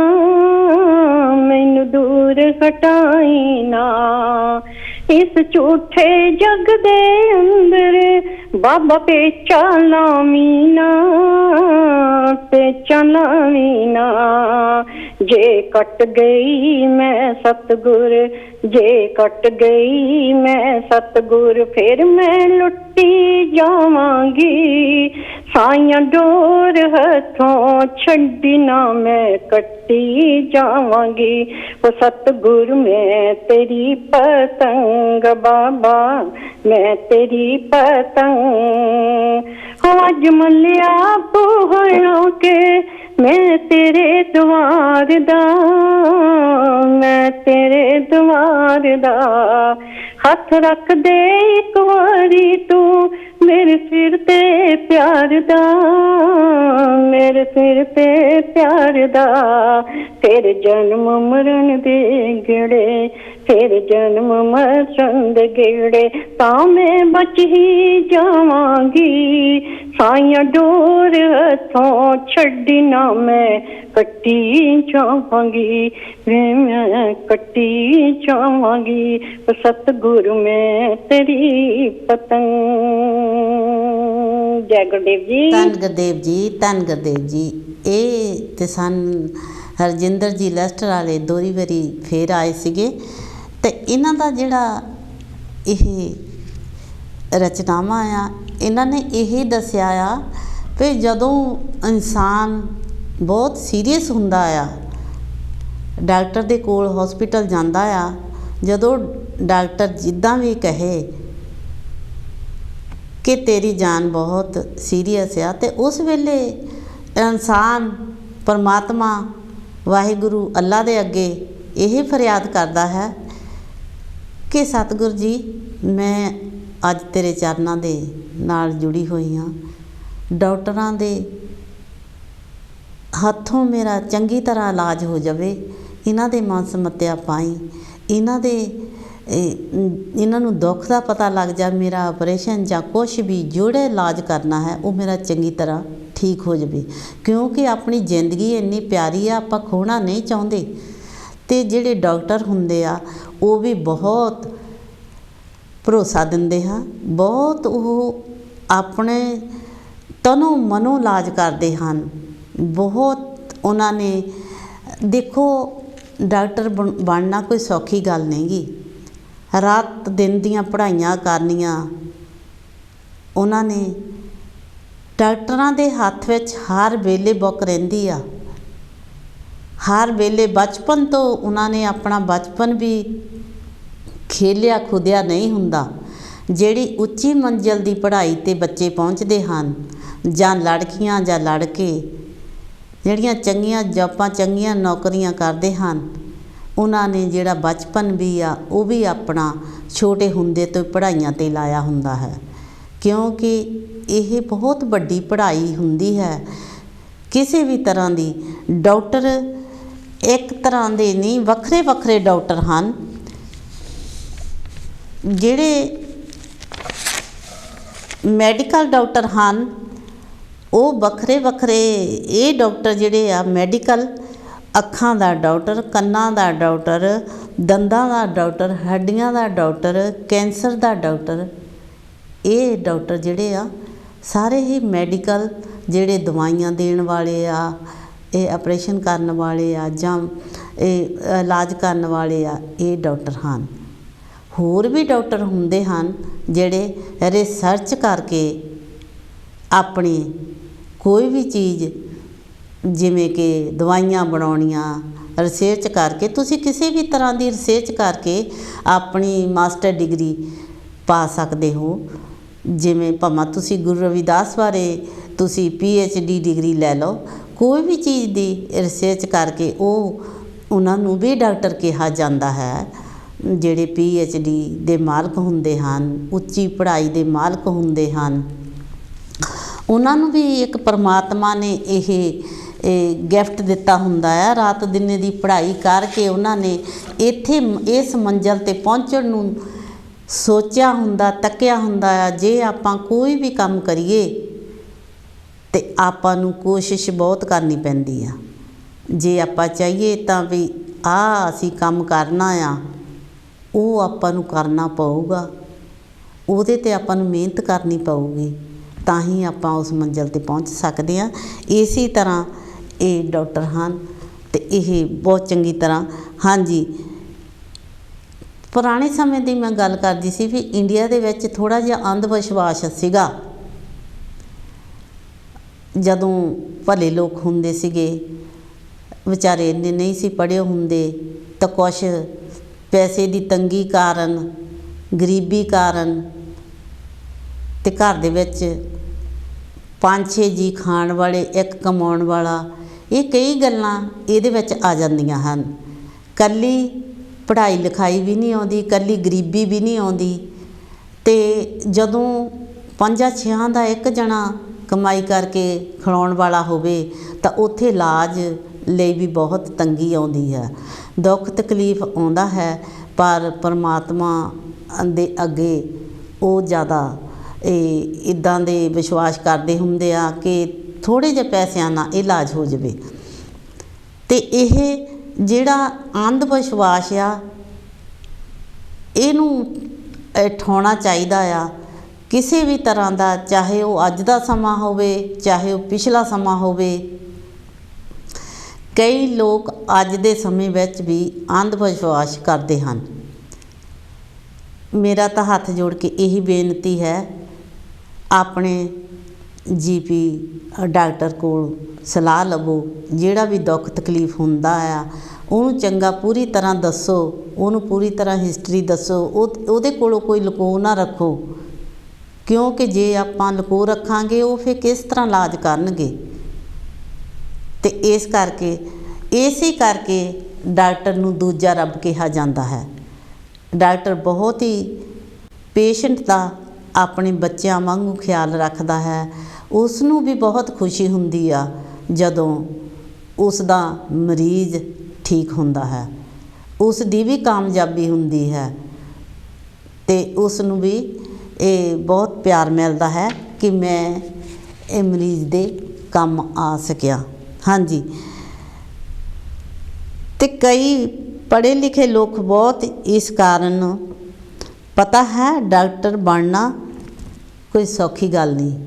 ਮੈਨੂੰ ਦੂਰ ਹਟਾਈ ਨਾ, ਇਸ ਝੂਠੇ ਜਗ ਦੇ ਅੰਦਰ ਬਾਬਾ ਪੇਚਾ ਲਾਵੀਂ ਨਾ, ਪੇਚਾ ਲਾਵੀਂ ਨਾ। ਜੇ ਕੱਟ ਗਈ ਮੈਂ ਸਤਿਗੁਰ, ਜੇ ਕੱਟ ਗਈ ਮੈਂ ਸਤਿਗੁਰ, ਫਿਰ ਮੈਂ ਲੁੱਟੀ ਜਾਵਾਂਗੀ, ਸਾਈਆਂ ਡੋਰ ਹੱਥੋਂ ਛੱਡੀ ਨਾ ਮੈਂ ਕੱਟੀ ਜਾਵਾਂਗੀ। ਉਹ ਸਤਿਗੁਰ ਮੈਂ ਤੇਰੀ ਪਤੰਗ, ਬਾਬਾ ਮੈਂ ਤੇਰੀ ਪਤੰਗ, ਹੋ ਅੱਜ ਮੱਲਿਆ ਪੋਹਣੋਂ ਕੇ ਮੈਂ ਤੇਰੇ ਦੁਆਰ ਦਾ, ਮੈਂ ਤੇਰੇ ਦੁਆਰ ਦਾ, ਹੱਥ ਰੱਖ ਦੇ ਇੱਕ ਵਾਰੀ ਤੂੰ ਮੇਰੇ ਸਿਰ ਤੇ ਪਿਆਰ ਦਾ, ਮੇਰੇ ਸਿਰ ਤੇ ਪਿਆਰ ਦਾ, ਤੇਰੇ ਜਨਮ ਮਰਨ ਦੇ ਗੇੜੇ, ਤੇਰੇ ਜਨਮ ਮਰਨ ਦੇ ਗੇੜੇ, ਤਾਂ ਮੈਂ ਬਚ ਹੀ ਜਾਵਾਂਗੀ, ਸਾਈਆਂ ਡੋਰ ਹੱਥੋਂ ਛੱਡੀ ਨਾ ਮੈਂ ਕੱਟੀ ਜਾਵਾਂਗੀ, ਮੈਂ ਕੱਟੀ ਜਾਵਾਂਗੀ। ਸਤਿਗੁਰੂ ਮੈਂ ਤੇਰੀ ਪਤੰਗ। ਜੈ ਗੁਰਦੇਵ ਜੀ। ਧੰਨ ਗੁਰਦੇਵ ਜੀ, ਧੰਨ ਗੁਰਦੇਵ ਜੀ। ਇਹ ਤੇ ਹਰਜਿੰਦਰ ਜੀ ਲੈਸਟਰ ਵਾਲੇ ਦੋਹਰੀ ਵਾਰੀ ਫੇਰ ਆਏ ਸੀਗੇ, ਤੇ ਇਹਨਾਂ ਦਾ ਜਿਹੜਾ ਇਹ ਰਚਨਾਵਾਂ ਆ, ਇਹਨਾਂ ਨੇ ਇਹੀ ਦੱਸਿਆ ਆ ਵੀ ਜਦੋਂ ਇਨਸਾਨ ਬਹੁਤ ਸੀਰੀਅਸ ਹੁੰਦਾ ਆ, ਡਾਕਟਰ ਦੇ ਕੋਲ ਹੌਸਪੀਟਲ ਜਾਂਦਾ ਆ, ਜਦੋਂ ਡਾਕਟਰ ਜਿੱਦਾਂ ਵੀ ਕਹੇ ਕਿ ਤੇਰੀ ਜਾਨ ਬਹੁਤ ਸੀਰੀਅਸ ਆ, ਤੇ ਉਸ ਵੇਲੇ ਇਨਸਾਨ ਪਰਮਾਤਮਾ ਵਾਹਿਗੁਰੂ ਅੱਲਾ ਦੇ ਅੱਗੇ ਇਹ ਫਰਿਆਦ ਕਰਦਾ ਹੈ ਕਿ ਸਤਿਗੁਰ ਜੀ, ਮੈਂ ਅੱਜ ਤੇਰੇ ਚਰਨਾਂ ਦੇ ਨਾਲ ਜੁੜੀ ਹੋਈ ਹਾਂ। ਡਾਕਟਰਾਂ ਦੇ ਹੱਥੋਂ ਮੇਰਾ ਚੰਗੀ ਤਰ੍ਹਾਂ ਇਲਾਜ ਹੋ ਜਾਵੇ। ਇਹਨਾਂ ਦੇ ਮਨ ਸਮੱਤਿਆ ਪਾਈ, ਇਹਨਾਂ ਨੂੰ ਦੁੱਖ ਦਾ ਪਤਾ ਲੱਗ ਜਾ, ਮੇਰਾ ਆਪਰੇਸ਼ਨ ਜਾਂ ਕੁਛ ਵੀ ਜਿਹੜੇ ਇਲਾਜ ਕਰਨਾ ਹੈ ਉਹ ਮੇਰਾ ਚੰਗੀ ਤਰ੍ਹਾਂ ਠੀਕ ਹੋ ਜਾਵੇ। ਕਿਉਂਕਿ ਆਪਣੀ ਜ਼ਿੰਦਗੀ ਇੰਨੀ ਪਿਆਰੀ ਆ, ਆਪਾਂ ਖੋਣਾ ਨਹੀਂ ਚਾਹੁੰਦੇ। ਅਤੇ ਜਿਹੜੇ ਡਾਕਟਰ ਹੁੰਦੇ ਆ ਉਹ ਵੀ ਬਹੁਤ ਭਰੋਸਾ ਦਿੰਦੇ ਆ, ਬਹੁਤ ਉਹ ਆਪਣੇ ਤਨੋਂ ਮਨੋਂ ਇਲਾਜ ਕਰਦੇ ਹਨ। ਬਹੁਤ ਉਹਨਾਂ ਨੇ, ਦੇਖੋ ਡਾਕਟਰ ਬਣਨਾ ਕੋਈ ਸੌਖੀ ਗੱਲ ਨਹੀਂ ਗੀ। ਰਾਤ ਦਿਨ ਦੀਆਂ ਪੜ੍ਹਾਈਆਂ ਕਰਨੀਆਂ ਉਹਨਾਂ ਨੇ। ਡਾਕਟਰਾਂ ਦੇ ਹੱਥ ਵਿੱਚ ਹਰ ਵੇਲੇ ਬੁੱਕ ਰਹਿੰਦੀ ਆ, ਹਰ ਵੇਲੇ। ਬਚਪਨ ਤੋਂ ਉਹਨਾਂ ਨੇ ਆਪਣਾ ਬਚਪਨ ਵੀ ਖੇਲਿਆ ਖੁਦਿਆ ਨਹੀਂ ਹੁੰਦਾ। ਜਿਹੜੀ ਉੱਚੀ ਮੰਜ਼ਿਲ ਦੀ ਪੜ੍ਹਾਈ 'ਤੇ ਬੱਚੇ ਪਹੁੰਚਦੇ ਹਨ, ਜਾਂ ਲੜਕੀਆਂ ਜਾਂ ਲੜਕੇ ਜਿਹੜੀਆਂ ਚੰਗੀਆਂ ਜੌਬਾਂ ਚੰਗੀਆਂ ਨੌਕਰੀਆਂ ਕਰਦੇ ਹਨ, ਉਹਨਾਂ ਨੇ ਜਿਹੜਾ ਬਚਪਨ ਵੀ ਆ ਉਹ ਵੀ ਆਪਣਾ ਛੋਟੇ ਹੁੰਦੇ ਤੋਂ ਪੜ੍ਹਾਈਆਂ 'ਤੇ ਲਾਇਆ ਹੁੰਦਾ ਹੈ। ਕਿਉਂਕਿ ਇਹ ਬਹੁਤ ਵੱਡੀ ਪੜ੍ਹਾਈ ਹੁੰਦੀ ਹੈ ਕਿਸੇ ਵੀ ਤਰ੍ਹਾਂ ਦੀ। ਡਾਕਟਰ ਇੱਕ ਤਰ੍ਹਾਂ ਦੇ ਨਹੀਂ, ਵੱਖਰੇ ਵੱਖਰੇ ਡਾਕਟਰ ਹਨ। ਜਿਹੜੇ ਮੈਡੀਕਲ ਡਾਕਟਰ ਹਨ ਉਹ ਵੱਖਰੇ ਵੱਖਰੇ। ਇਹ ਡਾਕਟਰ ਜਿਹੜੇ ਆ ਮੈਡੀਕਲ, ਅੱਖਾਂ ਦਾ ਡਾਕਟਰ, ਕੰਨਾਂ ਦਾ ਡਾਕਟਰ, ਦੰਦਾਂ ਦਾ ਡਾਕਟਰ, ਹੱਡੀਆਂ ਦਾ ਡਾਕਟਰ, ਕੈਂਸਰ ਦਾ ਡਾਕਟਰ, ਇਹ ਡਾਕਟਰ ਜਿਹੜੇ ਆ ਸਾਰੇ ਹੀ ਮੈਡੀਕਲ, ਜਿਹੜੇ ਦਵਾਈਆਂ ਦੇਣ ਵਾਲੇ ਆ, ਇਹ ਆਪਰੇਸ਼ਨ ਕਰਨ ਵਾਲੇ ਆ, ਜਾਂ ਇਹ ਇਲਾਜ ਕਰਨ ਵਾਲੇ ਆ, ਇਹ ਡਾਕਟਰ ਹਨ। ਹੋਰ ਵੀ ਡਾਕਟਰ ਹੁੰਦੇ ਹਨ ਜਿਹੜੇ ਰਿਸਰਚ ਕਰਕੇ ਆਪਣੀ ਕੋਈ ਵੀ ਚੀਜ਼, ਜਿਵੇਂ ਕਿ ਦਵਾਈਆਂ ਬਣਾਉਣੀਆਂ, ਰਿਸਰਚ ਕਰਕੇ, ਤੁਸੀਂ ਕਿਸੇ ਵੀ ਤਰ੍ਹਾਂ ਦੀ ਰਿਸਰਚ ਕਰਕੇ ਆਪਣੀ ਮਾਸਟਰ ਡਿਗਰੀ ਪਾ ਸਕਦੇ ਹੋ। ਜਿਵੇਂ ਭਾਵੇਂ ਤੁਸੀਂ ਗੁਰੂ ਰਵਿਦਾਸ ਬਾਰੇ ਤੁਸੀਂ PhD ਡਿਗਰੀ ਲੈ ਲਓ, ਕੋਈ ਵੀ ਚੀਜ਼ ਦੀ ਰਿਸਰਚ ਕਰਕੇ ਉਹਨਾਂ ਨੂੰ ਵੀ ਡਾਕਟਰ ਕਿਹਾ ਜਾਂਦਾ ਹੈ। ਜਿਹੜੇ PhD ਦੇ ਮਾਲਕ ਹੁੰਦੇ ਹਨ, ਉੱਚੀ ਪੜ੍ਹਾਈ ਦੇ ਮਾਲਕ ਹੁੰਦੇ ਹਨ, ਉਹਨਾਂ ਨੂੰ ਵੀ ਇੱਕ ਪਰਮਾਤਮਾ ਨੇ ਇਹ ਗਿਫਟ ਦਿੱਤਾ ਹੁੰਦਾ ਹੈ। ਰਾਤ ਦਿਨ ਦੀ ਪੜ੍ਹਾਈ ਕਰਕੇ ਉਹਨਾਂ ਨੇ ਇੱਥੇ ਇਸ ਮੰਜ਼ਿਲ 'ਤੇ ਪਹੁੰਚਣ ਨੂੰ ਸੋਚਿਆ ਹੁੰਦਾ, ਤੱਕਿਆ ਹੁੰਦਾ ਆ। ਜੇ ਆਪਾਂ ਕੋਈ ਵੀ ਕੰਮ ਕਰੀਏ ਤਾਂ ਆਪਾਂ ਨੂੰ ਕੋਸ਼ਿਸ਼ ਬਹੁਤ ਕਰਨੀ ਪੈਂਦੀ ਆ। ਜੇ ਆਪਾਂ ਚਾਹੀਏ ਤਾਂ ਵੀ ਅਸੀਂ ਕੰਮ ਕਰਨਾ ਆ, ਉਹ ਆਪਾਂ ਨੂੰ ਕਰਨਾ ਪਊਗਾ, ਉਹਦੇ 'ਤੇ ਆਪਾਂ ਨੂੰ ਮਿਹਨਤ ਕਰਨੀ ਪਊਗੀ, ਤਾਂ ਹੀ ਆਪਾਂ ਉਸ ਮੰਜ਼ਿਲ 'ਤੇ ਪਹੁੰਚ ਸਕਦੇ ਹਾਂ। ਇਸੇ ਤਰ੍ਹਾਂ ਇਹ ਡਾਕਟਰ ਹਨ ਅਤੇ ਇਹ ਬਹੁਤ ਚੰਗੀ ਤਰ੍ਹਾਂ। ਹਾਂਜੀ, ਪੁਰਾਣੇ ਸਮੇਂ ਦੀ ਮੈਂ ਗੱਲ ਕਰਦੀ ਸੀ ਵੀ ਇੰਡੀਆ ਦੇ ਵਿੱਚ ਥੋੜ੍ਹਾ ਜਿਹਾ ਅੰਧ ਵਿਸ਼ਵਾਸ ਸੀਗਾ। ਜਦੋਂ ਭਲੇ ਲੋਕ ਹੁੰਦੇ ਸੀਗੇ, ਵਿਚਾਰੇ ਇੰਨੇ ਨਹੀਂ ਸੀ ਪੜ੍ਹੇ ਹੁੰਦੇ, ਤਾਂ ਕੁਛ ਪੈਸੇ ਦੀ ਤੰਗੀ ਕਾਰਨ, ਗਰੀਬੀ ਕਾਰਨ, ਅਤੇ ਘਰ ਦੇ ਵਿੱਚ 5-6 ਜੀ ਖਾਣ ਵਾਲੇ, ਇੱਕ ਕਮਾਉਣ ਵਾਲਾ, ਇਹ ਕਈ ਗੱਲਾਂ ਇਹਦੇ ਵਿੱਚ ਆ ਜਾਂਦੀਆਂ ਹਨ। ਇਕੱਲੀ ਪੜ੍ਹਾਈ ਲਿਖਾਈ ਵੀ ਨਹੀਂ ਆਉਂਦੀ, ਇਕੱਲੀ ਗਰੀਬੀ ਵੀ ਨਹੀਂ ਆਉਂਦੀ। ਅਤੇ ਜਦੋਂ 5-6 ਦਾ ਇੱਕ ਜਣਾ ਕਮਾਈ ਕਰਕੇ ਖਿਲਾਉਣ ਵਾਲਾ ਹੋਵੇ ਤਾਂ ਉੱਥੇ ਇਲਾਜ ਲਈ ਵੀ ਬਹੁਤ ਤੰਗੀ ਆਉਂਦੀ ਹੈ, ਦੁੱਖ ਤਕਲੀਫ ਆਉਂਦਾ ਹੈ। ਪਰ ਪਰਮਾਤਮਾ ਦੇ ਅੱਗੇ ਉਹ ਜ਼ਿਆਦਾ ਇੱਦਾਂ ਦੇ ਵਿਸ਼ਵਾਸ ਕਰਦੇ ਹੁੰਦੇ ਆ ਕਿ ਥੋੜ੍ਹੇ ਜਿਹੇ ਪੈਸਿਆਂ ਨਾਲ ਇਲਾਜ ਹੋ ਜਾਵੇ। ਅਤੇ ਇਹ ਜਿਹੜਾ ਅੰਧ ਵਿਸ਼ਵਾਸ ਆ, ਇਹਨੂੰ ਉਠਾਉਣਾ ਚਾਹੀਦਾ ਆ ਕਿਸੇ ਵੀ ਤਰ੍ਹਾਂ ਦਾ, ਚਾਹੇ ਉਹ ਅੱਜ ਦਾ ਸਮਾਂ ਹੋਵੇ, ਚਾਹੇ ਉਹ ਪਿਛਲਾ ਸਮਾਂ ਹੋਵੇ। ਕਈ ਲੋਕ ਅੱਜ ਦੇ ਸਮੇਂ ਵਿੱਚ ਵੀ ਅੰਧ ਵਿਸ਼ਵਾਸ ਕਰਦੇ ਹਨ। ਮੇਰਾ ਤਾਂ ਹੱਥ ਜੋੜ ਕੇ ਇਹੀ ਬੇਨਤੀ ਹੈ, ਆਪਣੇ GP ਡਾਕਟਰ ਕੋਲ ਸਲਾਹ ਲਵੋ। ਜਿਹੜਾ ਵੀ ਦੁੱਖ ਤਕਲੀਫ ਹੁੰਦਾ ਆ ਉਹਨੂੰ ਚੰਗਾ ਪੂਰੀ ਤਰ੍ਹਾਂ ਦੱਸੋ, ਉਹਨੂੰ ਪੂਰੀ ਤਰ੍ਹਾਂ ਹਿਸਟਰੀ ਦੱਸੋ, ਉਹਦੇ ਕੋਲੋਂ ਕੋਈ ਲੁਕੋ ਨਾ ਰੱਖੋ। ਕਿਉਂਕਿ ਜੇ ਆਪਾਂ ਲੁਕੋ ਰੱਖਾਂਗੇ ਉਹ ਫਿਰ ਕਿਸ ਤਰ੍ਹਾਂ ਇਲਾਜ ਕਰਨਗੇ। ਅਤੇ ਇਸੇ ਕਰਕੇ ਡਾਕਟਰ ਨੂੰ ਦੂਜਾ ਰੱਬ ਕਿਹਾ ਜਾਂਦਾ ਹੈ। ਡਾਕਟਰ ਬਹੁਤ ਹੀ ਪੇਸ਼ੈਂਟ ਦਾ ਆਪਣੇ ਬੱਚਿਆਂ ਵਾਂਗੂ ਖਿਆਲ ਰੱਖਦਾ ਹੈ। ਉਸ ਨੂੰ ਵੀ ਬਹੁਤ ਖੁਸ਼ੀ ਹੁੰਦੀ ਆ ਜਦੋਂ ਉਸ ਦਾ ਮਰੀਜ਼ ਠੀਕ ਹੁੰਦਾ ਹੈ, ਉਸ ਦੀ ਵੀ ਕਾਮਯਾਬੀ ਹੁੰਦੀ ਹੈ ਅਤੇ ਉਸ ਨੂੰ ਵੀ ਇਹ ਬਹੁਤ ਪਿਆਰ ਮਿਲਦਾ ਹੈ ਕਿ ਮੈਂ ਇਹ ਮਰੀਜ਼ ਦੇ ਕੰਮ ਆ ਸਕਿਆ। ਹਾਂਜੀ, ਅਤੇ ਕਈ ਪੜ੍ਹੇ ਲਿਖੇ ਲੋਕ ਬਹੁਤ ਇਸ ਕਾਰਨ ਪਤਾ ਹੈ ਡਾਕਟਰ ਬਣਨਾ ਕੋਈ ਸੌਖੀ ਗੱਲ ਨਹੀਂ,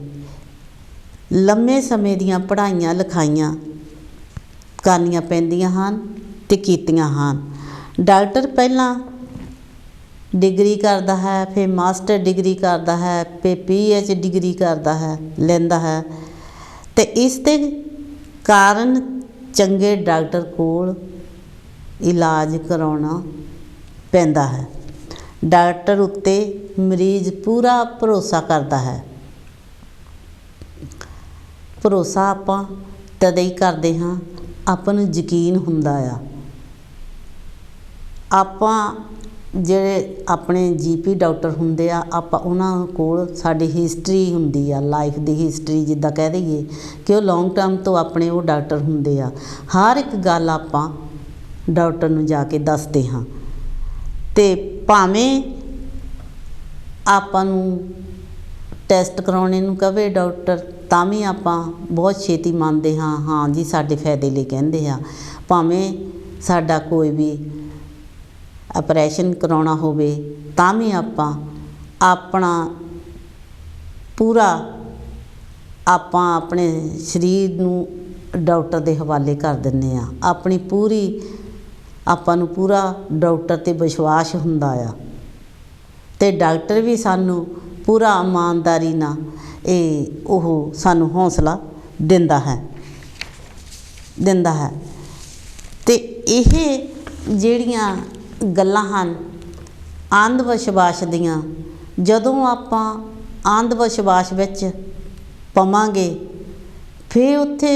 ਲੰਮੇ ਸਮੇਂ ਦੀਆਂ ਪੜ੍ਹਾਈਆਂ ਲਿਖਾਈਆਂ ਕਰਨੀਆਂ ਪੈਂਦੀਆਂ ਹਨ ਅਤੇ ਕੀਤੀਆਂ ਹਨ। ਡਾਕਟਰ ਪਹਿਲਾਂ ਡਿਗਰੀ ਕਰਦਾ ਹੈ, ਫਿਰ ਮਾਸਟਰ ਡਿਗਰੀ ਕਰਦਾ ਹੈ, ਫਿਰ PH ਡਿਗਰੀ ਕਰਦਾ ਹੈ, ਲੈਂਦਾ ਹੈ, ਅਤੇ ਇਸ ਦੇ ਕਾਰਨ ਚੰਗੇ ਡਾਕਟਰ ਕੋਲ ਇਲਾਜ ਕਰਾਉਣਾ ਪੈਂਦਾ ਹੈ। ਡਾਕਟਰ ਉੱਤੇ ਮਰੀਜ਼ ਪੂਰਾ ਭਰੋਸਾ ਕਰਦਾ ਹੈ। ਭਰੋਸਾ ਆਪਾਂ ਤਦ ਹੀ ਕਰਦੇ ਹਾਂ ਆਪਾਂ ਨੂੰ ਯਕੀਨ ਹੁੰਦਾ ਆ। ਆਪਾਂ ਜਿਹੜੇ ਆਪਣੇ GP ਡਾਕਟਰ ਹੁੰਦੇ ਆ, ਆਪਾਂ ਉਹਨਾਂ ਕੋਲ ਸਾਡੀ ਹਿਸਟਰੀ ਹੁੰਦੀ ਆ, ਲਾਈਫ ਦੀ ਹਿਸਟਰੀ ਜਿੱਦਾਂ ਕਹਿ ਦਈਏ ਕਿ ਉਹ ਲੌਂਗ ਟਰਮ ਤੋਂ ਆਪਣੇ ਉਹ ਡਾਕਟਰ ਹੁੰਦੇ ਆ। ਹਰ ਇੱਕ ਗੱਲ ਆਪਾਂ ਡਾਕਟਰ ਨੂੰ ਜਾ ਕੇ ਦੱਸਦੇ ਹਾਂ, ਅਤੇ ਭਾਵੇਂ ਆਪਾਂ ਨੂੰ ਟੈਸਟ ਕਰਾਉਣੇ ਨੂੰ ਕਵੇ ਡਾਕਟਰ ਤਾਂ ਵੀ ਆਪਾਂ ਬਹੁਤ ਛੇਤੀ ਮੰਨਦੇ ਹਾਂ, ਹਾਂ ਜੀ ਸਾਡੇ ਫਾਇਦੇ ਲਈ ਕਹਿੰਦੇ ਆ। ਭਾਵੇਂ ਸਾਡਾ ਕੋਈ ਵੀ ਆਪਰੇਸ਼ਨ ਕਰਾਉਣਾ ਹੋਵੇ ਤਾਂ ਵੀ ਆਪਾਂ ਆਪਣਾ ਪੂਰਾ ਆਪਣੇ ਸਰੀਰ ਨੂੰ ਡਾਕਟਰ ਦੇ ਹਵਾਲੇ ਕਰ ਦਿੰਦੇ ਹਾਂ। ਆਪਣੀ ਪੂਰੀ ਆਪਾਂ ਨੂੰ ਪੂਰਾ ਡਾਕਟਰ 'ਤੇ ਵਿਸ਼ਵਾਸ ਹੁੰਦਾ ਆ, ਅਤੇ ਡਾਕਟਰ ਵੀ ਸਾਨੂੰ ਪੂਰਾ ਇਮਾਨਦਾਰੀ ਨਾਲ ਉਹ ਸਾਨੂੰ ਹੌਸਲਾ ਦਿੰਦਾ ਹੈ। ਅਤੇ ਇਹ ਜਿਹੜੀਆਂ ਗੱਲਾਂ ਹਨ ਅੰਧ ਵਿਸ਼ਵਾਸ ਦੀਆਂ, ਜਦੋਂ ਆਪਾਂ ਅੰਧ ਵਿਸ਼ਵਾਸ ਵਿੱਚ ਪਵਾਂਗੇ ਫਿਰ ਉੱਥੇ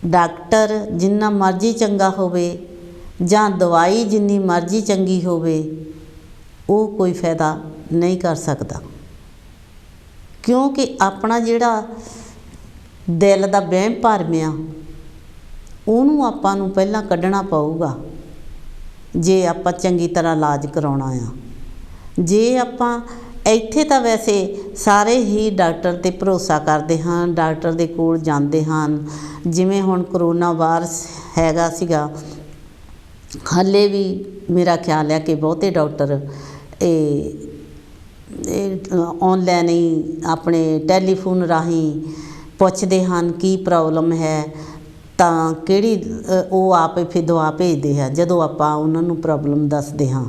ਡਾਕਟਰ ਜਿੰਨਾ ਮਰਜ਼ੀ ਚੰਗਾ ਹੋਵੇ ਜਾਂ ਦਵਾਈ ਜਿੰਨੀ ਮਰਜ਼ੀ ਚੰਗੀ ਹੋਵੇ ਉਹ ਕੋਈ ਫਾਇਦਾ ਨਹੀਂ ਕਰ ਸਕਦਾ, ਕਿਉਂਕਿ ਆਪਣਾ ਜਿਹੜਾ ਦਿਲ ਦਾ ਵਹਿਮ ਭਰਮ ਆ ਉਹਨੂੰ ਆਪਾਂ ਨੂੰ ਪਹਿਲਾਂ ਕੱਢਣਾ ਪਊਗਾ ਜੇ ਆਪਾਂ ਚੰਗੀ ਤਰ੍ਹਾਂ ਇਲਾਜ ਕਰਾਉਣਾ ਆ। ਜੇ ਆਪਾਂ ਇੱਥੇ ਤਾਂ ਵੈਸੇ ਸਾਰੇ ਹੀ ਡਾਕਟਰ 'ਤੇ ਭਰੋਸਾ ਕਰਦੇ ਹਨ, ਡਾਕਟਰ ਦੇ ਕੋਲ ਜਾਂਦੇ ਹਨ। ਜਿਵੇਂ ਹੁਣ ਕਰੋਨਾ ਵਾਇਰਸ ਹੈਗਾ ਸੀਗਾ, ਹਾਲੇ ਵੀ ਮੇਰਾ ਖਿਆਲ ਹੈ ਕਿ ਬਹੁਤੇ ਡਾਕਟਰ ਔਨਲਾਈਨ ਹੀ ਆਪਣੇ ਟੈਲੀਫੋਨ ਰਾਹੀਂ ਪੁੱਛਦੇ ਹਨ ਕੀ ਪ੍ਰੋਬਲਮ ਹੈ, ਤਾਂ ਕਿਹੜੀ ਉਹ ਆਪ ਫਿਰ ਦਵਾ ਭੇਜਦੇ ਹੈ ਜਦੋਂ ਆਪਾਂ ਉਹਨਾਂ ਨੂੰ ਪ੍ਰੋਬਲਮ ਦੱਸਦੇ ਹਾਂ।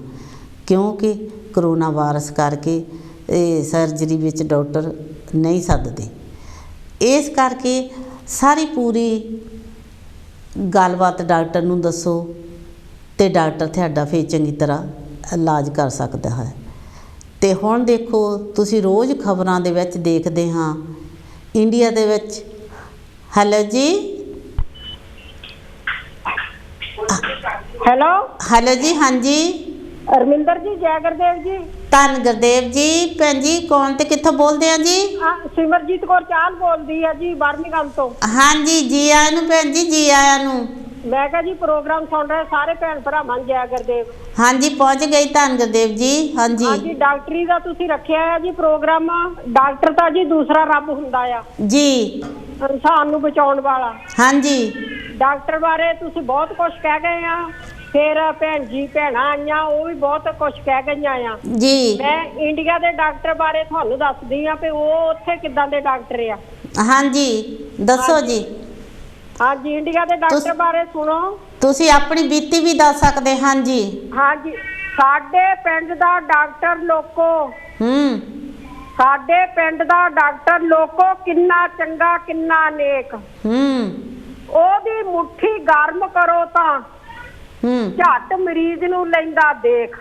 ਕਿਉਂਕਿ ਕਰੋਨਾ ਵਾਇਰਸ ਕਰਕੇ ਇਹ ਸਰਜਰੀ ਵਿੱਚ ਡਾਕਟਰ ਨਹੀਂ ਸੱਦਦੇ, ਇਸ ਕਰਕੇ ਸਾਰੀ ਪੂਰੀ ਗੱਲਬਾਤ ਡਾਕਟਰ ਨੂੰ ਦੱਸੋ ਅਤੇ ਡਾਕਟਰ ਤੁਹਾਡਾ ਫਿਰ ਚੰਗੀ ਤਰ੍ਹਾਂ ਇਲਾਜ ਕਰ ਸਕਦਾ ਹੈ। ਅਤੇ ਹੁਣ ਦੇਖੋ ਤੁਸੀਂ ਰੋਜ਼ ਖਬਰਾਂ ਦੇ ਵਿੱਚ ਦੇਖਦੇ ਹਾਂ ਇੰਡੀਆ ਦੇ ਵਿੱਚ। ਹੈਲੋ ਜੀ, ਹੈਲੋ ਜੀ, ਹਾਂਜੀ ਰਮਿੰਦਰ ਜੀ, ਜੈ ਗੁਰਦੇਵ ਜੀ। ਧੰਨ ਗੁਰਦੇਵ ਜੀ। ਭੈਣ ਜੀ ਕੌਣ ਤੇ ਕਿੱਥੋਂ ਬੋਲਦੇ ਆ ਜੀ? ਸਿਮਰਜੀਤ ਕੌਰ ਚਾਹਲ ਬੋਲਦੀ ਆ ਜੀ, 12ਵੀਂ ਗੱਲ ਤੋਂ। ਹਾਂਜੀ, ਜੀ ਆਇਆਂ ਨੂੰ ਭੈਣ ਜੀ, ਜੀ ਆਇਆਂ ਨੂੰ। ਮੈਂ ਕਿਹਾ ਜੀ ਪ੍ਰੋਗਰਾਮ ਸੁਣ ਰਹੇ ਸਾਰੇ ਭੈਣ ਭਰਾਵਾਂ ਨੂੰ ਜੈ ਗੁਰਦੇਵ। ਹਾਂਜੀ ਪਹੁੰਚ ਗਈ, ਧੰਨ ਗੁਰਦੇਵ ਜੀ। ਹਾਂਜੀ ਹਾਂਜੀ, ਡਾਕਟਰੀ ਦਾ ਤੁਸੀਂ ਰੱਖਿਆ ਹੈ ਜੀ ਪ੍ਰੋਗਰਾਮ। ਡਾਕਟਰ ਤਾਂ ਜੀ ਦੂਸਰਾ ਰੱਬ ਹੁੰਦਾ ਆ ਜੀ, ਇਨਸਾਨ ਨੂੰ ਬਚਾਉਣ ਵਾਲਾ। ਹਾਂਜੀ, ਡਾਕਟਰ ਬਾਰੇ ਤੁਸੀਂ ਬਹੁਤ ਕੁਝ ਕਹਿ ਗਏ ਆ। ਫਿਰ ਭੈਣ ਜੀ ਭੈਣਾਂ ਆਈਆਂ ਉਹ ਵੀ ਬਹੁਤ ਕੁਝ ਕਹਿ ਗਈਆਂ ਆ ਜੀ। ਮੈਂ ਇੰਡੀਆ ਦੇ ਡਾਕਟਰ ਬਾਰੇ ਤੁਹਾਨੂੰ ਦੱਸਦੀ ਆ ਵੀ ਉਹ ਉੱਥੇ ਕਿੱਦਾਂ ਦੇ ਡਾਕਟਰ ਆ। ਹਾਂਜੀ ਦੱਸੋ ਜੀ। ਹਾਂਜੀ, ਇੰਡੀਆ ਦੇ ਡਾਕਟਰ ਬਾਰੇ ਸੁਣੋ। ਤੁਸੀਂ ਆਪਣੀ ਬੀਤੀ ਵੀ ਦੱਸ ਸਕਦੇ। ਹਾਂਜੀ ਹਾਂਜੀ, ਸਾਡੇ ਪਿੰਡ ਦਾ ਡਾਕਟਰ ਲੋਕੋ, ਸਾਡੇ ਪਿੰਡ ਦਾ ਡਾਕਟਰ ਲੋਕੋ ਕਿੰਨਾ ਚੰਗਾ, ਕਿੰਨਾ ਨੇਕ। ਉਹਦੀ ਮੁੱਠੀ ਗਰਮ ਕਰੋ ਤਾਂ ਝੱਟ ਮਰੀਜ਼ ਨੂੰ ਲੈਂਦਾ ਦੇਖ।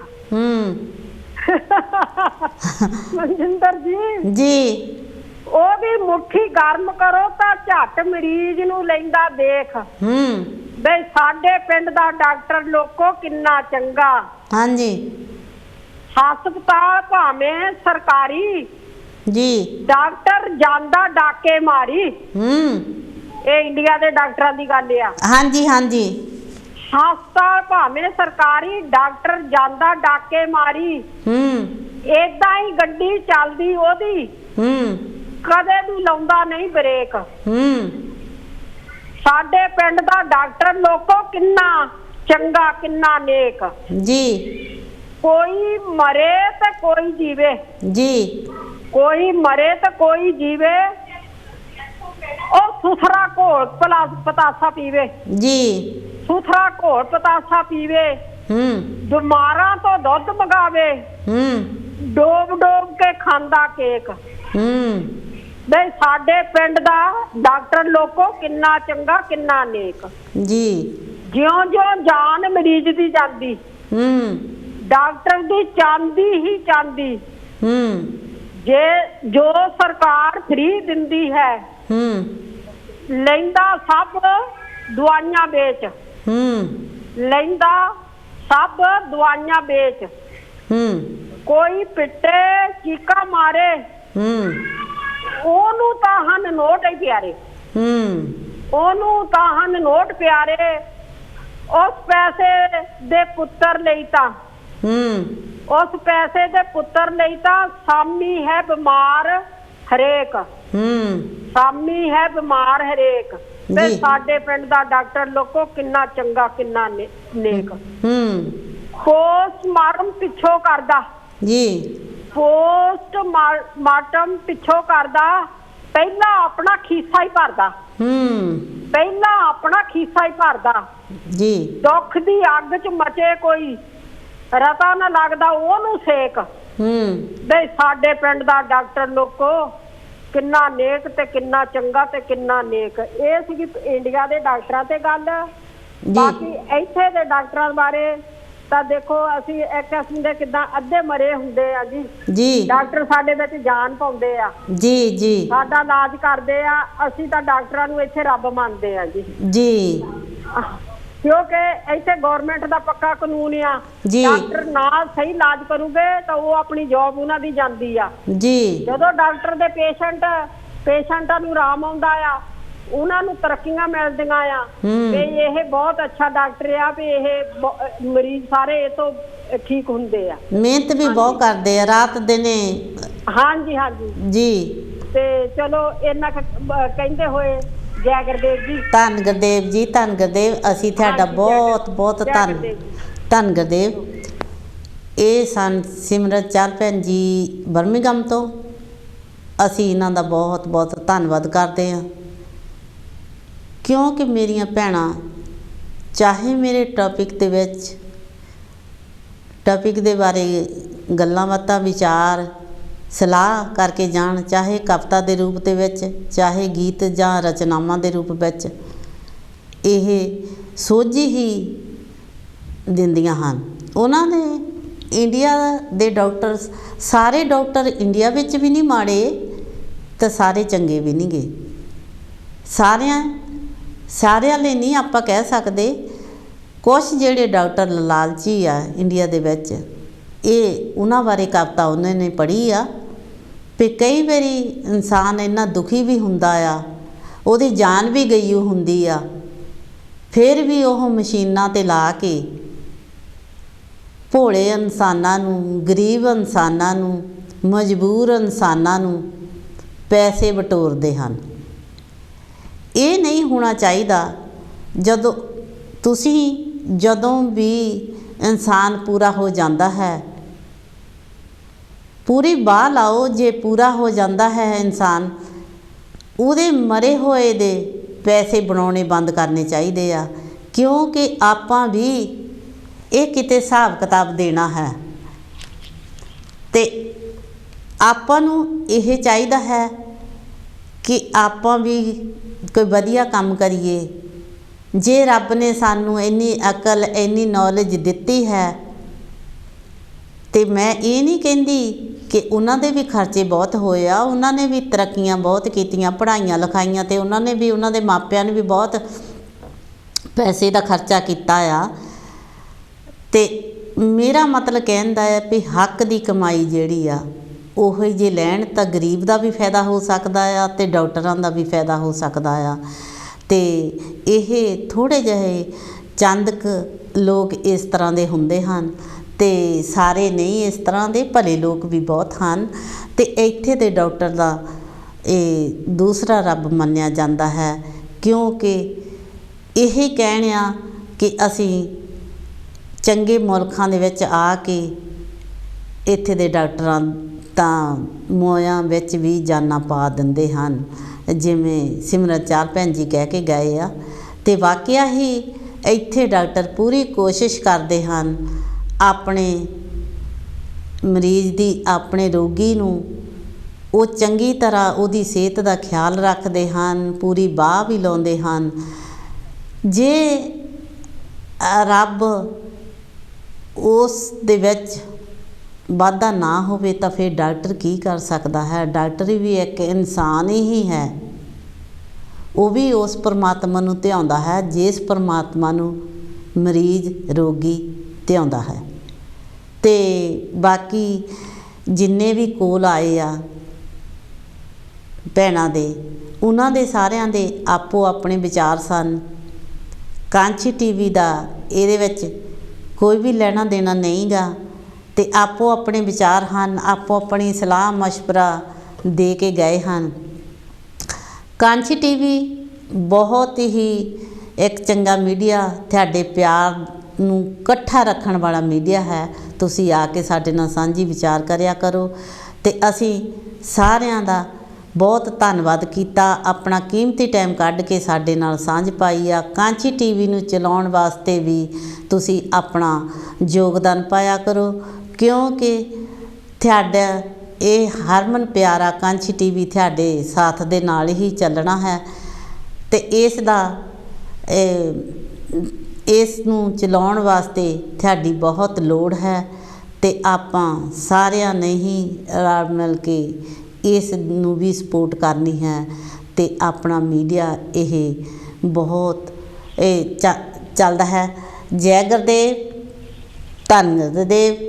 ਮਨਜਿੰਦਰ ਜੀ, ਉਹਦੀ ਮੁੱਠੀ ਗਰਮ ਕਰੋ ਤਾਂ ਝੱਟ ਮਰੀਜ਼ ਨੂੰ ਲੈਂਦਾ ਦੇਖ। ਬਈ ਸਾਡੇ ਪਿੰਡ ਦਾ ਡਾਕਟਰ ਲੋਕੋ ਕਿੰਨਾ ਚੰਗਾ। ਹਾਂਜੀ, ਹਸਪਤਾਲ ਭਾਵੇਂ ਸਰਕਾਰੀ ਜੀ, ਡਾਕਟਰ ਜਾਂਦਾ ਡਾਕੇ ਮਾਰੀ। ਇਹ ਇੰਡੀਆ ਦੇ ਡਾਕਟਰਾਂ ਦੀ ਗੱਲ ਆ। ਹਾਂਜੀ ਹਾਂਜੀ। ਹਸਪਤਾਲ ਭਾਵੇਂ ਸਰਕਾਰੀ, ਡਾਕਟਰ ਜਾਂਦਾ ਡਾਕੇ ਮਾਰੀ, ਏਦਾਂ ਹੀ ਗੱਡੀ ਚੱਲਦੀ ਉਹਦੀ, ਕਦੇ ਵੀ ਲਾਉਂਦਾ ਨਹੀਂ ਬ੍ਰੇਕ। ਸਾਡੇ ਪਿੰਡ ਦਾ ਡਾਕਟਰ ਲੋਕੋ ਕਿੰਨਾ ਚੰਗਾ, ਕਿੰਨਾ ਨੇਕ ਜੀ। ਕੋਈ ਮਰੇ ਤੇ ਕੋਈ ਜੀਵੇ ਜੀ, ਕੋਈ ਮਰੇ ਤੇ ਕੋਈ ਜੀਵੇ, ਉਹ ਸੁਥਰਾ ਘੋਲ ਪਤਾਸਾ ਪੀਵੇ ਜੀ, ਸੁਥਰਾ ਘੋਲ ਪਤਾਸਾ ਪੀਵੇ, ਬਿਮਾਰਾਂ ਤੋਂ ਦੁੱਧ ਮੰਗਾਵੇ, ਡੋਬ ਡੋਬ ਕੇ ਖਾਂਦਾ ਕੇਕ। ਬਈ ਸਾਡੇ ਪਿੰਡ ਦਾ ਡਾਕਟਰ ਲੋਕੋ ਕਿੰਨਾ ਚੰਗਾ, ਕਿੰਨਾ ਨੇਕ ਜੀ। ਜਿਉਂ ਜਿਉਂ ਜਾਨ ਮਰੀਜ਼ ਦੀ ਜਾਂਦੀ, ਡਾਕਟਰ ਦੀ ਚਾਂਦੀ ਹੀ ਚਾਂਦੀ। ਜੇ ਜੋ ਸਰਕਾਰ ਫ੍ਰੀ ਦਿੰਦੀ ਹੈ, ਲੈਂਦਾ ਸਭ ਦਵਾਈਆਂ ਵੇਚ, ਲੈਂਦਾ ਸਭ ਦਵਾਈਆਂ ਵੇਚ। ਕੋਈ ਪਿੱਟੇ ਚੀਕਾ ਮਾਰੇ, ਉਹਨੂੰ ਤਾਂ ਹਨ ਨੋਟ ਹੀ ਪਿਆਰੇ, ਉਹਨੂੰ ਤਾਂ ਹਨ ਨੋਟ ਪਿਆਰੇ। ਉਸ ਪੈਸੇ ਦੇ ਪੁੱਤਰ ਲਈ ਤਾਂ, ਉਸ ਪੈਸੇ ਦੇ ਪੁੱਤਰ ਲਈ ਤਾਂ ਸਾਮੀ ਹੈ ਬਿਮਾਰ ਹਰੇਕ, ਸਾਮੀ ਹੈ ਬਿਮਾਰ ਹਰੇਕ। ਤੇ ਸਾਡੇ ਪਿੰਡ ਦਾ ਡਾਕਟਰ ਲੋਕੋ ਕਿੰਨਾ ਚੰਗਾ, ਕਿੰਨਾ ਨੇਕ। ਪੋਸਟਮਾਰਟਮ ਪਿੱਛੋਂ ਕਰਦਾ ਜੀ, ਪੋਸਟਮਾਰਟਮ ਪਿੱਛੋਂ ਕਰਦਾ, ਪਹਿਲਾਂ ਆਪਣਾ ਖੀਸਾ ਹੀ ਭਰਦਾ, ਪਹਿਲਾਂ ਆਪਣਾ ਖੀਸਾ ਹੀ ਭਰਦਾ ਜੀ। ਦੁੱਖ ਦੀ ਅੱਗ ਚ ਮਚੇ ਕੋਈ, ਰਤਾ ਨਾ ਲੱਗਦਾ ਉਹਨੂੰ ਸੇਕ। ਬਈ ਸਾਡੇ ਪਿੰਡ ਦਾ ਡਾਕਟਰ ਲੋਕੋ ਕਿੰਨਾ ਨੇਕ ਤੇ ਕਿੰਨਾ ਚੰਗਾ ਤੇ ਕਿੰਨਾ ਨੇਕ। ਇਹ ਸੀਗੀ ਇੰਡੀਆ ਦੇ ਡਾਕਟਰਾਂ ਤੇ ਗੱਲ। ਬਾਕੀ ਇੱਥੇ ਦੇ ਡਾਕਟਰਾਂ ਬਾਰੇ ਤਾਂ ਦੇਖੋ, ਅਸੀਂ ਇੱਕ ਕਿਸਮ ਦੇ ਕਿੱਦਾਂ ਅੱਧੇ ਮਰੇ ਹੁੰਦੇ ਆ ਜੀ। ਡਾਕਟਰ ਸਾਡੇ ਵਿੱਚ ਜਾਨ ਪਾਉਂਦੇ ਆ ਜੀ ਜੀ, ਸਾਡਾ ਇਲਾਜ ਕਰਦੇ ਆ। ਅਸੀਂ ਤਾਂ ਡਾਕਟਰਾਂ ਨੂੰ ਇੱਥੇ ਰੱਬ ਮੰਨਦੇ ਆ ਜੀ ਜੀ, ਕਿਉਂਕਿ ਇੱਥੇ ਗੌਰਮੈਂਟ ਦਾ ਪੱਕਾ ਕਾਨੂੰਨ ਆ, ਡਾਕਟਰ ਨਾ ਸਹੀ ਇਲਾਜ ਕਰੂਗੇ ਤਾਂ ਉਹ ਆਪਣੀ ਜੌਬ ਉਹਨਾਂ ਦੀ ਜਾਂਦੀ ਆ ਜੀ। ਜਦੋਂ ਡਾਕਟਰ ਦੇ ਪੇਸ਼ੈਂਟਾਂ ਨੂੰ ਆਰਾਮ ਆਉਂਦਾ ਆ, ਉਹਨਾਂ ਨੂੰ ਤਰੱਕੀਆਂ ਮਿਲਦੀਆਂ ਆ ਵੀ ਇਹ ਬਹੁਤ ਅੱਛਾ ਡਾਕਟਰ ਆ, ਵੀ ਇਹ ਮਰੀਜ਼ ਸਾਰੇ ਇਹ ਤੋਂ ਠੀਕ ਹੁੰਦੇ ਆ। ਮਿਹਨਤ ਵੀ ਬਹੁਤ ਕਰਦੇ ਆ ਰਾਤ ਦਿਨੇ। ਹਾਂਜੀ ਹਾਂਜੀ ਜੀ। ਤੇ ਚਲੋ ਇਹਨਾਂ ਕਹਿੰਦੇ ਹੋਏ ਜੈ ਗੁਰਦੇਵ ਜੀ। ਧੰਨ ਗੁਰਦੇਵ ਜੀ, ਧੰਨ ਗੁਰਦੇਵ। ਅਸੀਂ ਤੁਹਾਡਾ ਬਹੁਤ ਬਹੁਤ ਧੰਨ ਗੁਰਦੇਵ। ਇਹ ਸਨ ਸਿਮਰਤ ਚਾਲ ਭੈਣ ਜੀ ਬਰਮਿੰਘਮ ਤੋਂ। ਅਸੀਂ ਇਹਨਾਂ ਦਾ ਬਹੁਤ ਬਹੁਤ ਧੰਨਵਾਦ ਕਰਦੇ ਹਾਂ, ਕਿਉਂਕਿ ਮੇਰੀਆਂ ਭੈਣਾਂ ਚਾਹੇ ਮੇਰੇ ਟੌਪਿਕ ਦੇ ਬਾਰੇ ਗੱਲਾਂ ਬਾਤਾਂ ਵਿਚਾਰ ਸਲਾਹ ਕਰਕੇ ਜਾਣ, ਚਾਹੇ ਕਵਿਤਾ ਦੇ ਰੂਪ ਦੇ ਵਿੱਚ, ਚਾਹੇ ਗੀਤ ਜਾਂ ਰਚਨਾਵਾਂ ਦੇ ਰੂਪ ਵਿੱਚ, ਇਹ ਸੋਝੀ ਹੀ ਦਿੰਦੀਆਂ ਹਨ। ਉਹਨਾਂ ਨੇ ਇੰਡੀਆ ਦੇ ਡਾਕਟਰ, ਸਾਰੇ ਡਾਕਟਰ ਇੰਡੀਆ ਵਿੱਚ ਵੀ ਨਹੀਂ ਮਾੜੇ ਤੇ ਸਾਰੇ ਚੰਗੇ ਵੀ ਨਹੀਂ ਗੇ। ਸਾਰਿਆਂ ਲਈ ਨਹੀਂ ਆਪਾਂ ਕਹਿ ਸਕਦੇ। ਕੁਛ ਜਿਹੜੇ ਡਾਕਟਰ ਲਾਲਚੀ ਆ ਇੰਡੀਆ ਦੇ ਵਿੱਚ, ਇਹ ਉਹਨਾਂ ਬਾਰੇ ਕਵਿਤਾ ਉਹਨਾਂ ਨੇ ਪੜ੍ਹੀ ਆ ਵੀ ਕਈ ਵਾਰੀ ਇਨਸਾਨ ਇੰਨਾ ਦੁਖੀ ਵੀ ਹੁੰਦਾ ਆ, ਉਹਦੀ ਜਾਨ ਵੀ ਗਈ ਹੁੰਦੀ ਆ, ਫਿਰ ਵੀ ਉਹ ਮਸ਼ੀਨਾਂ 'ਤੇ ਲਾ ਕੇ ਭੋਲੇ ਇਨਸਾਨਾਂ ਨੂੰ, ਗਰੀਬ ਇਨਸਾਨਾਂ ਨੂੰ, ਮਜਬੂਰ ਇਨਸਾਨਾਂ ਨੂੰ ਪੈਸੇ ਬਟੋਰਦੇ ਹਨ। ਇਹ ਨਹੀਂ ਹੋਣਾ ਚਾਹੀਦਾ। ਜਦੋਂ ਵੀ ਇਨਸਾਨ ਪੂਰਾ ਹੋ ਜਾਂਦਾ ਹੈ, ਪੂਰੀ ਬਾਹ ਲਾਓ, ਜੇ ਪੂਰਾ ਹੋ ਜਾਂਦਾ ਹੈ ਇਨਸਾਨ, ਉਹਦੇ ਮਰੇ ਹੋਏ ਦੇ ਪੈਸੇ ਬਣਾਉਣੇ ਬੰਦ ਕਰਨੇ ਚਾਹੀਦੇ ਆ, ਕਿਉਂਕਿ ਆਪਾਂ ਵੀ ਇਹ ਕਿਤੇ ਹਿਸਾਬ ਕਿਤਾਬ ਦੇਣਾ ਹੈ ਤੇ ਆਪਾਂ ਨੂੰ ਇਹ ਚਾਹੀਦਾ ਹੈ ਕਿ ਆਪਾਂ ਵੀ ਕੋਈ ਵਧੀਆ ਕੰਮ ਕਰੀਏ। ਜੇ ਰੱਬ ਨੇ ਸਾਨੂੰ ਇੰਨੀ ਅਕਲ, ਇੰਨੀ ਨੌਲੇਜ ਦਿੱਤੀ ਹੈ, ਤੇ ਮੈਂ ਇਹ ਨਹੀਂ ਕਹਿੰਦੀ ਕਿ ਉਹਨਾਂ ਦੇ ਵੀ ਖਰਚੇ ਬਹੁਤ ਹੋਏ ਆ, ਉਹਨਾਂ ਨੇ ਵੀ ਤਰੱਕੀਆਂ ਬਹੁਤ ਕੀਤੀਆਂ, ਪੜ੍ਹਾਈਆਂ ਲਿਖਾਈਆਂ, ਤੇ ਉਹਨਾਂ ਨੇ ਵੀ, ਉਹਨਾਂ ਦੇ ਮਾਪਿਆਂ ਨੇ ਵੀ ਬਹੁਤ ਪੈਸੇ ਦਾ ਖਰਚਾ ਕੀਤਾ ਆ। ਤੇ ਮੇਰਾ ਮਤਲਬ ਕਹਿਣ ਦਾ ਹੈ ਵੀ ਹੱਕ ਦੀ ਕਮਾਈ ਜਿਹੜੀ ਆ ਉਹੋ ਹੀ ਜੇ ਲੈਣ ਤਾਂ ਗਰੀਬ ਦਾ ਵੀ ਫਾਇਦਾ ਹੋ ਸਕਦਾ ਆ ਤੇ ਡਾਕਟਰਾਂ ਦਾ ਵੀ ਫਾਇਦਾ ਹੋ ਸਕਦਾ ਆ। ਤੇ ਇਹ ਥੋੜ੍ਹੇ ਜਿਹੇ ਚੰਦ ਕੁ ਲੋਕ ਇਸ ਤਰ੍ਹਾਂ ਦੇ ਹੁੰਦੇ ਹਨ ਅਤੇ ਸਾਰੇ ਨਹੀਂ ਇਸ ਤਰ੍ਹਾਂ ਦੇ, ਭਲੇ ਲੋਕ ਵੀ ਬਹੁਤ ਹਨ। ਅਤੇ ਇੱਥੇ ਦੇ ਡਾਕਟਰ ਦਾ ਇਹ ਦੂਸਰਾ ਰੱਬ ਮੰਨਿਆ ਜਾਂਦਾ ਹੈ, ਕਿਉਂਕਿ ਇਹ ਕਹਿਣ ਆ ਕਿ ਅਸੀਂ ਚੰਗੇ ਮੁਲਕਾਂ ਦੇ ਵਿੱਚ ਆ ਕੇ ਇੱਥੇ ਦੇ ਡਾਕਟਰਾਂ ਤਾਂ ਮੋਇਆਂ ਵਿੱਚ ਵੀ ਜਾਨਾਂ ਪਾ ਦਿੰਦੇ ਹਨ, ਜਿਵੇਂ ਸਿਮਰਤ ਚਾਹਲ ਭੈਣ ਜੀ ਕਹਿ ਕੇ ਗਏ ਆ। ਅਤੇ ਵਾਕਿਆ ਹੀ ਇੱਥੇ ਡਾਕਟਰ ਪੂਰੀ ਕੋਸ਼ਿਸ਼ ਕਰਦੇ ਹਨ ਆਪਣੇ ਮਰੀਜ਼ ਦੀ, ਆਪਣੇ ਰੋਗੀ ਨੂੰ ਉਹ ਚੰਗੀ ਤਰ੍ਹਾਂ ਉਹਦੀ ਸਿਹਤ ਦਾ ਖਿਆਲ ਰੱਖਦੇ ਹਨ, ਪੂਰੀ ਬਾਹ ਵੀ ਲਾਉਂਦੇ ਹਨ। ਜੇ ਰੱਬ ਉਸ ਦੇ ਵਿੱਚ ਵਾਧਾ ਨਾ ਹੋਵੇ ਤਾਂ ਫਿਰ ਡਾਕਟਰ ਕੀ ਕਰ ਸਕਦਾ ਹੈ? ਡਾਕਟਰ ਵੀ ਇੱਕ ਇਨਸਾਨ ਹੀ ਹੈ, ਉਹ ਵੀ ਉਸ ਪਰਮਾਤਮਾ ਨੂੰ ਧਿਆਉਂਦਾ ਹੈ ਜਿਸ ਪਰਮਾਤਮਾ ਨੂੰ ਮਰੀਜ਼ ਰੋਗੀ ਧਿਆਉਂਦਾ ਹੈ। ਅਤੇ ਬਾਕੀ ਜਿੰਨੇ ਵੀ ਕੋਲ ਆਏ ਆ ਭੈਣਾਂ ਦੇ, ਉਹਨਾਂ ਦੇ ਸਾਰਿਆਂ ਦੇ ਆਪੋ ਆਪਣੇ ਵਿਚਾਰ ਸਨ। ਕਾਂਚੀ ਟੀਵੀ ਦਾ ਇਹਦੇ ਵਿੱਚ ਕੋਈ ਵੀ ਲੈਣਾ ਦੇਣਾ ਨਹੀਂ ਗਾ, ਅਤੇ ਆਪੋ ਆਪਣੇ ਵਿਚਾਰ ਹਨ, ਆਪੋ ਆਪਣੀ ਸਲਾਹ ਮਸ਼ਵਰਾ ਦੇ ਕੇ ਗਏ ਹਨ। ਕਾਂਚੀ ਟੀਵੀ ਬਹੁਤ ਹੀ ਇੱਕ ਚੰਗਾ ਮੀਡੀਆ, ਤੁਹਾਡੇ ਪਿਆਰ ਨੂੰ ਇਕੱਠਾ ਰੱਖਣ ਵਾਲਾ ਮੀਡੀਆ ਹੈ। ਤੁਸੀਂ ਆ ਕੇ ਸਾਡੇ ਨਾਲ ਸਾਂਝੀ ਵਿਚਾਰ ਕਰਿਆ ਕਰੋ, ਅਤੇ ਅਸੀਂ ਸਾਰਿਆਂ ਦਾ ਬਹੁਤ ਧੰਨਵਾਦ ਕੀਤਾ, ਆਪਣਾ ਕੀਮਤੀ ਟਾਈਮ ਕੱਢ ਕੇ ਸਾਡੇ ਨਾਲ ਸਾਂਝ ਪਾਈ ਆ। ਕਾਂਚੀ ਟੀਵੀ ਨੂੰ ਚਲਾਉਣ ਵਾਸਤੇ ਵੀ ਤੁਸੀਂ ਆਪਣਾ ਯੋਗਦਾਨ ਪਾਇਆ ਕਰੋ, ਕਿਉਂਕਿ ਤੁਹਾਡਾ ਇਹ ਹਰਮਨ ਪਿਆਰਾ ਕਾਂਚੀ ਟੀਵੀ ਤੁਹਾਡੇ ਸਾਥ ਦੇ ਨਾਲ ਹੀ ਚੱਲਣਾ ਹੈ, ਅਤੇ ਇਸ ਨੂੰ ਚਲਾਉਣ ਵਾਸਤੇ ਤੁਹਾਡੀ ਬਹੁਤ ਲੋੜ ਹੈ। ਅਤੇ ਆਪਾਂ ਸਾਰਿਆਂ ਨੇ ਹੀ ਰਲ ਮਿਲ ਕੇ ਇਸ ਨੂੰ ਵੀ ਸਪੋਰਟ ਕਰਨੀ ਹੈ, ਅਤੇ ਆਪਣਾ ਮੀਡੀਆ ਇਹ ਬਹੁਤ ਚੱਲਦਾ ਹੈ। ਜੈ ਗੁਰਦੇਵ, ਧੰਨ ਗੁਰਦੇਵ।